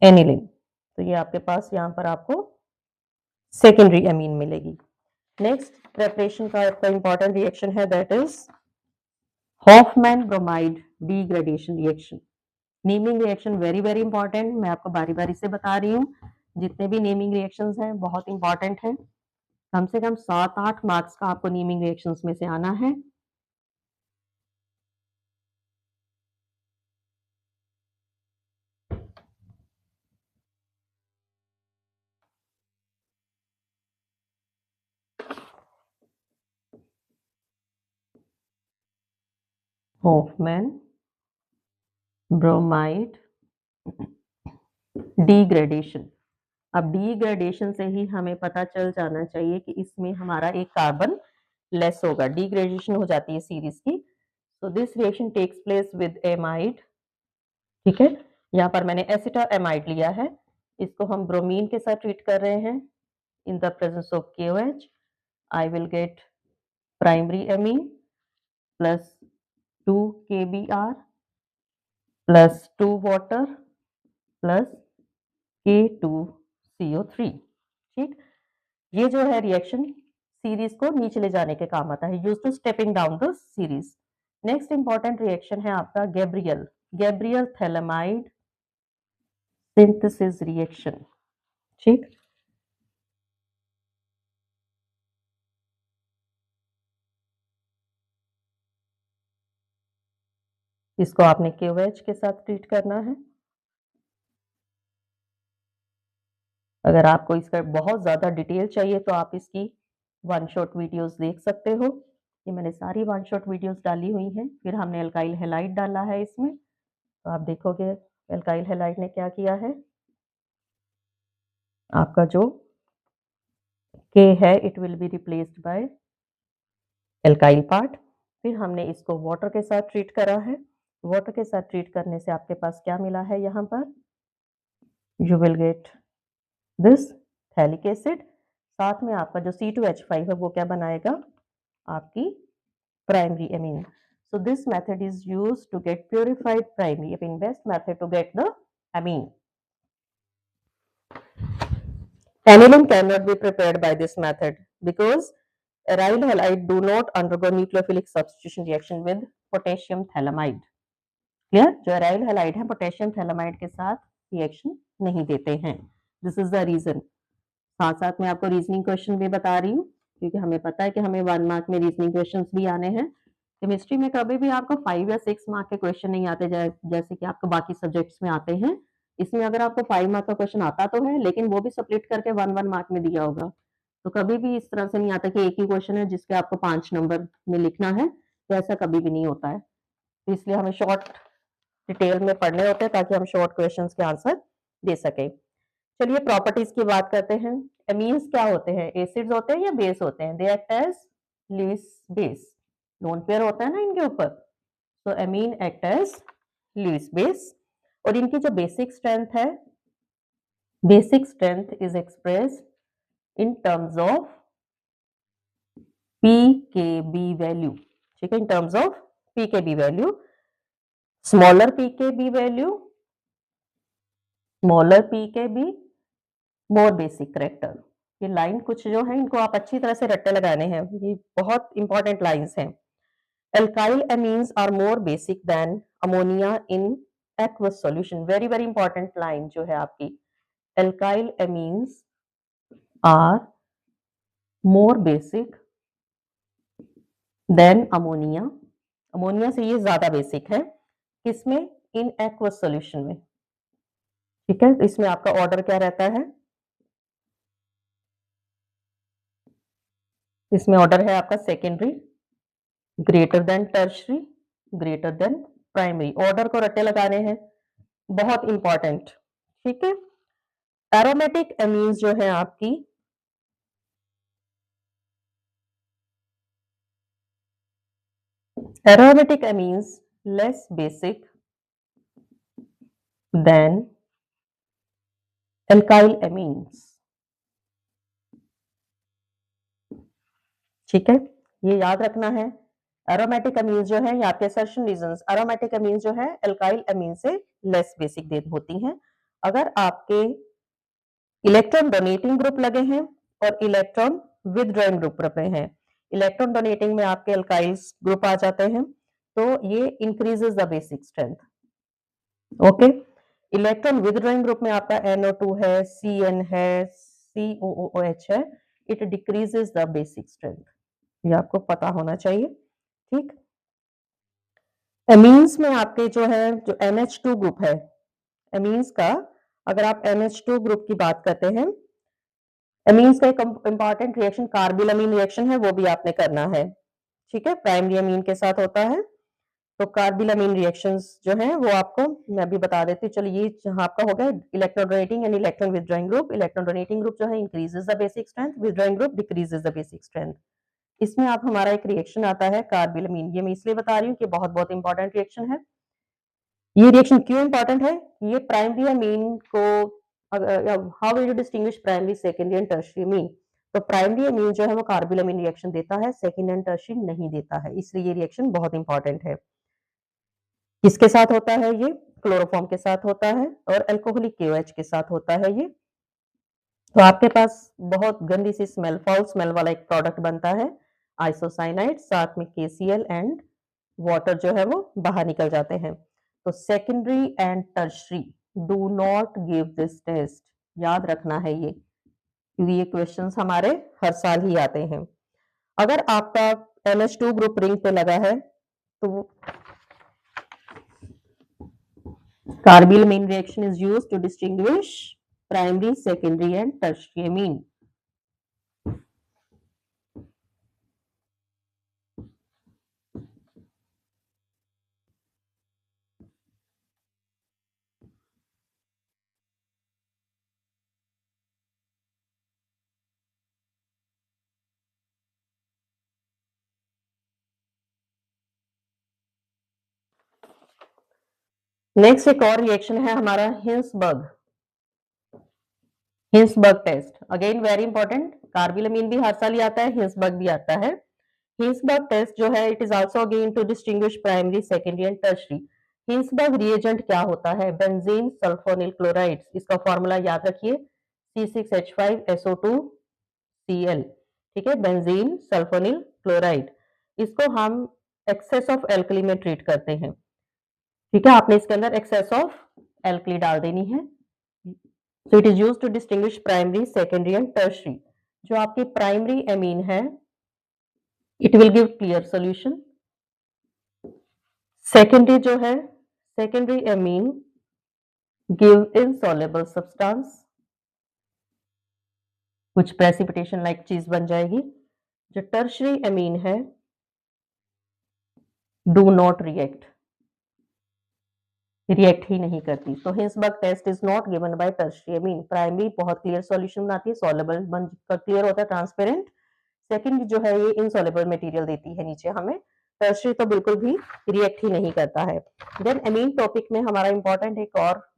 aniline. तो ये आपके पास यहाँ पर आपको सेकेंडरी एमीन मिलेगी। नेक्स्ट प्रेपरेशन का आपका इंपॉर्टेंट रिएक्शन है, that is Hoffmann bromide degradation reaction. Naming reaction very very important, मैं आपको बारी बारी से बता रही हूँ, जितने भी नेमिंग रिएक्शंस हैं बहुत इंपॉर्टेंट हैं, कम से कम 7-8 मार्क्स का आपको नेमिंग रिएक्शंस में से आना है। Hoffmann bromide degradation. अब डिग्रेडेशन से ही हमें पता चल जाना चाहिए कि इसमें हमारा एक कार्बन लेस होगा, डिग्रेडेशन हो जाती है सीरीज की। So this reaction takes place with amide, ठीक है। यहाँ पर मैंने एसिटा एमाइड लिया है, इसको हम ब्रोमीन के साथ ट्रीट कर रहे हैं इन the presence of KOH, I will gate primary amine plus 2 KBr plus 2 water plus K2CO3, ठीक। ये जो है रिएक्शन सीरीज को नीचे ले जाने के काम आता है, use to stepping down the series. Next important reaction है आपका Gabriel, Gabriel phthalimide synthesis reaction, ठीक। इसको आपने KOH के साथ ट्रीट करना है। अगर आपको इसका बहुत ज्यादा डिटेल चाहिए तो आप इसकी वन शॉट वीडियोस देख सकते हो। ये मैंने सारी वन शॉट वीडियोस डाली हुई हैं। फिर हमने अल्काइल हैलाइड डाला है इसमें, तो आप देखोगे अल्काइल हैलाइड ने क्या किया है, आपका जो के है it will be replaced by alkyl part. फिर हमने इसको वाटर के साथ ट्रीट करा है। वाटर के साथ ट्रीट करने से आपके पास क्या मिला है, यहाँ पर you will get this phthalic acid. साथ में आपका जो C2H5 है वो क्या बनाएगा, आपकी primary amine. So this method is used to get purified primary amine, best method to get the amine. Aniline cannot be prepared by this method because aryl halide do not undergo nucleophilic substitution reaction with potassium thalamide. Clear? जो aryl halide है potassium thalamide के साथ reaction नहीं देते हैं. This is the reason. साथ साथ मैं आपको रीजनिंग क्वेश्चन भी बता रही हूँ, क्योंकि हमें पता है कि हमें 1 मार्क में रीजनिंग क्वेश्चंस भी आने हैं। केमिस्ट्री में कभी भी आपको 5 या 6 मार्क के क्वेश्चन नहीं आते जैसे कि आपको बाकी सब्जेक्ट्स में आते हैं। इसमें अगर आपको 5 मार्क का क्वेश्चन आता तो है, लेकिन वो भी स्प्लिट करके 1-1 मार्क में दिया होगा। तो कभी भी इस तरह से नहीं आता कि एक ही क्वेश्चन है जिसके आपको 5 नंबर में लिखना है, तो ऐसा कभी भी नहीं होता है। तो इसलिए हमें शॉर्ट डिटेल में पढ़ने होते हैं ताकि हम शॉर्ट क्वेश्चंस के आंसर दे सकें। चलिए प्रॉपर्टीज की बात करते हैं। एमीन्स क्या होते हैं, एसिड्स होते हैं या बेस होते हैं? They act as Lewis base, lone pair होता है ना इनके ऊपर, तो amine act as Lewis base. और इनकी जो बेसिक स्ट्रेंथ है, basic strength is expressed in terms of pKb value. ठीक है, in terms of pKb value, smaller pKb value, smaller pKb, more basic character. ये लाइन कुछ जो है इनको आप अच्छी तरह से रट्टे लगाने हैं, ये बहुत इंपॉर्टेंट लाइंस हैं। Alkyl amines are more basic than ammonia in aqueous solution. Very very important line जो है आपकी, alkyl amines are more basic than ammonia. Ammonia से ये ज्यादा बेसिक है, किसमें? इन एक्वस सॉल्यूशन में। ठीक है, इसमें आपका ऑर्डर क्या रहता है, इसमें ऑर्डर है आपका secondary, greater then tertiary, greater than primary. Order को रट्टे लगाने हैं, बहुत इंपॉर्टेंट। ठीक है, एरोमेटिक एमीन्स जो है आपकी, aromatic amines less basic than alkyl amines. ठीक है, ये याद रखना है। एरोमेटिक अमीन्स जो है, ये आपके असर्शन रीजंस, एरोमेटिक अमीन्स जो है एल्काइल अमीन से लेस बेसिक होती हैं। अगर आपके इलेक्ट्रॉन डोनेटिंग ग्रुप लगे हैं और इलेक्ट्रॉन विदड्रॉइंग ग्रुप रखे हैं, इलेक्ट्रॉन डोनेटिंग में आपके एल्काइल्स ग्रुप आ जाते हैं, तो ये increases the basic strength. Okay, electron withdrawing group में आपका NO2 है, CN है, COOH है, it decreases the basic strength. ये आपको पता होना चाहिए। ठीक, एमीन्स में आपके जो है, जो NH2 ग्रुप है एमीन्स का, अगर आप NH2 ग्रुप की बात करते हैं, एमीन्स का एक इंपॉर्टेंट रिएक्शन कार्बिलअमीन रिएक्शन है, वो भी आपने करना है। ठीक है, प्राइमरी अमीन के साथ होता है, तो कार्बिलअमीन रिएक्शंस जो हैं वो आपको मैं भी बता देती हूँ। चलिए, ये जहाँ आपका हो गया electron donating and electron withdrawing group. Electron donating group जो है increases the basic strength, withdrawing group decreases the basic strength. इसमें आप हमारा एक रिएक्शन आता है कार्बिलअमीन, ये मैं इसलिए बता रही हूँ कि बहुत बहुत इंपॉर्टेंट रिएक्शन है। ये रिएक्शन क्यों इंपॉर्टेंट है? ये प्राइमरी अमीन को, how will you distinguish primary, secondary and tertiary amine? तो प्राइमरी अमीन जो है वो कार्बिलअमीन रिएक्शन देता है, सेकेंड एंड टर्शियरी नहीं देता है, इसलिए ये रिएक्शन बहुत इंपॉर्टेंट है। किसके साथ होता है ये? क्लोरोफॉर्म के साथ होता है और अल्कोहलिक KOH के साथ होता है ये। तो आपके पास बहुत गंदी सी स्मेल, फाउल स्मेल वाला एक प्रोडक्ट बनता है आइसोसाइनाइड, साथ में KCl एंड वाटर जो है वो बाहर निकल जाते हैं। तो secondary and tertiary do not give this test, याद रखना है ये, क्योंकि ये क्वेश्चंस हमारे हर साल ही आते हैं। अगर आपका NH2 ग्रुप रिंग पे लगा है तो carbylamine reaction is used to distinguish primary, secondary and tertiary amine. Next एक और रिएक्शन है हमारा Hinsberg test. Again very important, carbylamine भी हर साल ही आता है, हिंसबर्ग भी आता है। हिंसबर्ग टेस्ट जो है it is also again to distinguish primary, secondary and tertiary. Hinsberg reagent क्या होता है? Benzene sulphonyl chlorides. इसका फॉर्मूला याद रखिए, C6H5SO2Cl। ठीक है, बेंजीन सल्फोनिल क्लोराइड। इसको हम एक्सेस ऑफ एल्कली में ट्रीट करते हैं। ठीक है, आपने इसके अंदर एक्सेस ऑफ एल्कली डाल देनी है। So it is used to distinguish primary, secondary and tertiary. जो आपकी प्राइमरी एमीन है, it will give clear solution. Secondary जो है, secondary amine give insoluble substance, कुछ प्रेसिपिटेशन लाइक चीज बन जाएगी। जो टर्शरी एमीन है, डू नॉट रिएक्ट, रिएक्ट ही नहीं करती। तो Hinsberg test is not given by tertiary amine. Primary बहुत क्लियर सॉल्यूशन बनाती है, सॉल्युबल बन क्लियर होता है, ट्रांसपेरेंट। सेकेंड जो है ये इनसॉल्युबल मटेरियल देती है नीचे हमें। टर्शरी तो बिल्कुल भी रिएक्ट ही नहीं करता है। देन एमीन टॉपिक में हमारा इंपॉर्टेंट एक और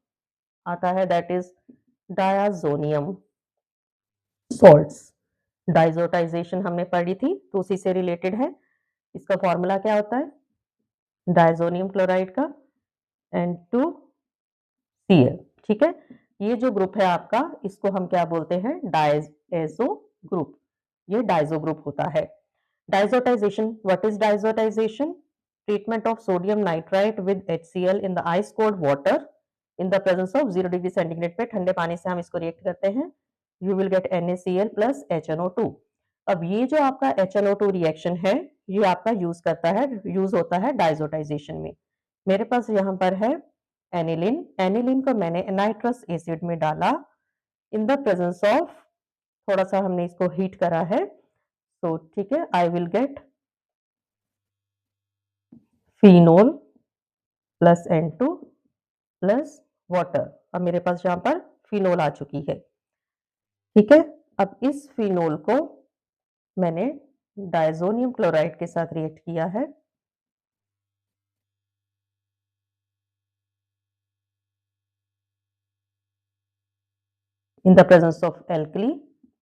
आता है, दैट इज डायाजोनियम सॉल्ट्स। डाइजोटाइजेशन हमने पढ़ी थी, तो उसी से रिलेटेड है। इसका फॉर्मूला क्या होता है? डायजोनियम क्लोराइड का N2Cl। ठीक है, ये जो ग्रुप है आपका, इसको हम क्या बोलते हैं? Diazo group. ये डायजो ग्रुप होता है। Diazotization, what is diazotization? Treatment of sodium nitrite with HCl in the ice cold water in the presence of 0 degree centigrade पे। ठंडे पानी से हम इसको रिएक्ट करते हैं, you will gate NaCl plus HNO2। अब ये जो आपका HNO2 रिएक्शन है, ये आपका यूज होता है डाइजोटाइजेशन में। मेरे पास यहाँ पर है एनिलीन। एनिलीन को मैंने नाइट्रस एसिड में डाला इन द प्रेजेंस ऑफ, थोड़ा सा हमने इसको हीट करा है, तो ठीक है, I will get phenol plus N2 plus water. अब मेरे पास यहाँ पर फिनोल आ चुकी है। ठीक है, अब इस फिनोल को मैंने डायजोनियम क्लोराइड के साथ रिएक्ट किया है। In the presence of alkali,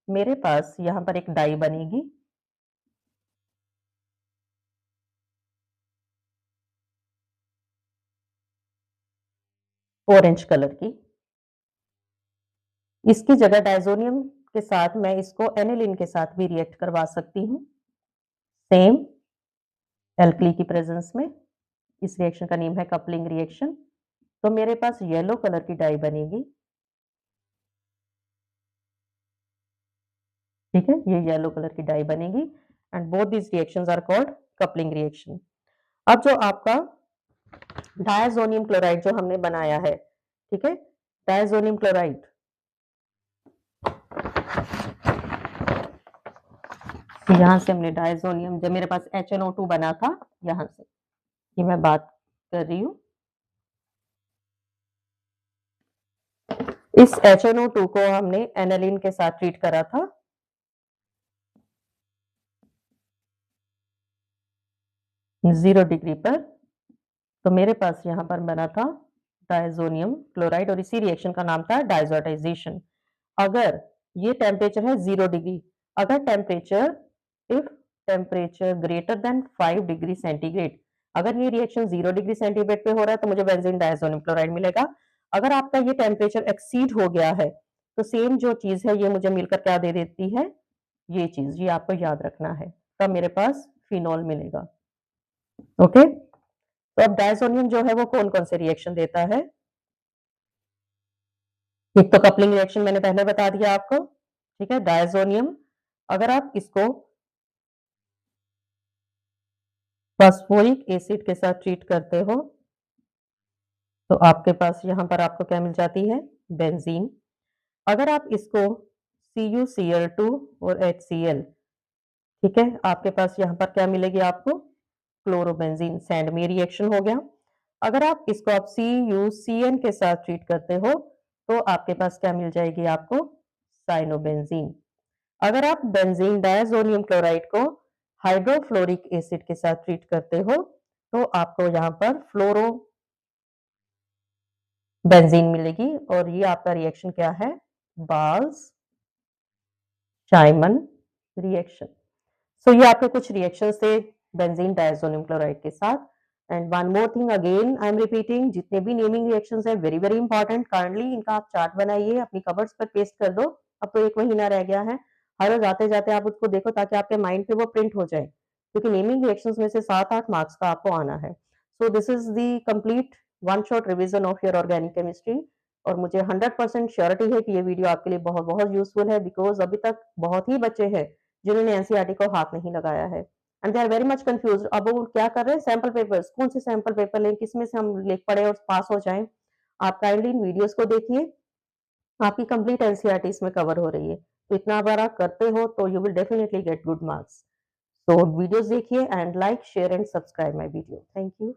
मेरे पास यहाँ पर एक डाई बनेगी। ऑरेंज कलर की। इसकी जगह डायजोनियम के साथ मैं इसको एनिलीन के साथ भी रिएक्ट करवा सकती हूँ, सेम एल्कली की प्रेजेंस में। इस रिएक्शन का नेम है कपलिंग रिएक्शन। तो मेरे पास येलो कलर की डाई बनेगी। ठीक है, ये येलो कलर की डाई बनेगी and both these reactions are called coupling reaction. अब जो आपका डायजोनियम क्लोराइड जो हमने बनाया है, ठीक है, डायजोनियम क्लोराइड, यहां से हमने डायजोनियम, जब मेरे पास HNO2 बना था, यहां से ये मैं बात कर रही हूं। इस HNO2 को हमने एनालिन के साथ ट्रीट करा था। जीरो डिग्री पर। तो मेरे पास यहाँ पर बना था डायजोनियम क्लोराइड और इसी रिएक्शन का नाम था डाइजोटाइजेशन। अगर ये टेम्परेचर है 0 डिग्री, अगर if temperature greater than 5 degree centigrade, अगर ये रिएक्शन 0 डिग्री सेंटीग्रेड पे हो रहा है तो मुझे बेंजीन डायजोनियम क्लोराइड मिलेगा। अगर आपका ये टेम्परेचर एक्सीड हो गया है तो सेम जो चीज है ये मुझे मिलकर क्या दे देती है? ये चीज, ये आपको याद रखना है, तब मेरे पास फिनॉल मिलेगा। ओके, तो अब डायसोनियम जो है वो कौन कौन से रिएक्शन देता है? एक तो कपलिंग रिएक्शन मैंने पहले बता दिया आपको। ठीक है, डायसोनियम अगर आप इसको फास्फोरिक एसिड के साथ ट्रीट करते हो तो आपके पास यहाँ पर आपको क्या मिल जाती है? बेंजीन। अगर आप इसको CuCl2 और HCl, ठीक है, आपके पास यहाँ पर क्या मिलेगी आपको? क्लोरोबेंजीन। सैंड में रिएक्शन हो गया। अगर आप इसको आप CuCN के साथ ट्रीट करते हो तो आपके पास क्या मिल जाएगी आपको? साइनोबेंजीन। अगर आप बेंजीन डायजोनियम क्लोराइड को हाइड्रोफ्लोरिक एसिड के साथ ट्रीट करते हो तो आपको यहाँ पर बेंजीन मिलेगी और ये आपका रिएक्शन क्या है? बाल्स शाइमन रिएक्शन। सो ये आपके कुछ रिएक्शंस थे बेंजीन डायज़ोनियम क्लोराइड के साथ। And one more thing again I am repeating, जितने भी नेमिंग रिएक्शंस हैं वेरी वेरी इंपॉर्टेंट। काइंडली इनका आप चार्ट बनाइए, अपनी कबर्ड्स पर पेस्ट कर दो। अब तो 1 महीना रह गया है। हर रोज़ आते-जाते आप उसको देखो ताकि आपके माइंड पे वो प्रिंट हो जाए। क्योंकि नेमिंग रिएक्शंस में से 7-8 मार्क्स का आपको आना है। So this is the complete one shot revision of your organic chemistry. और मुझे 100% श्योरिटी है कि ये वीडियो आपके लिए बहुत-बहुत यूज़फुल है, बिकॉज़ अभी तक बहुत ही बच्चे हैं जिन्होंने एनसीईआरटी को हाथ नहीं लगाया है। And they are very much confused. अब वो क्या कर रहे हैं, सैंपल पेपर्स, कौन से सैंपल पेपर लें, किसमें से हम लिख पढ़ें और पास हो जाएँ। आप काइंडली इन वीडियोज़ को देखिए, आपकी कंप्लीट एनसीईआरटी इसमें कवर हो रही है। तो इतना अगर आप करते हो तो you will definitely get good marks. So videos देखिए and like, share and subscribe my video. Thank you.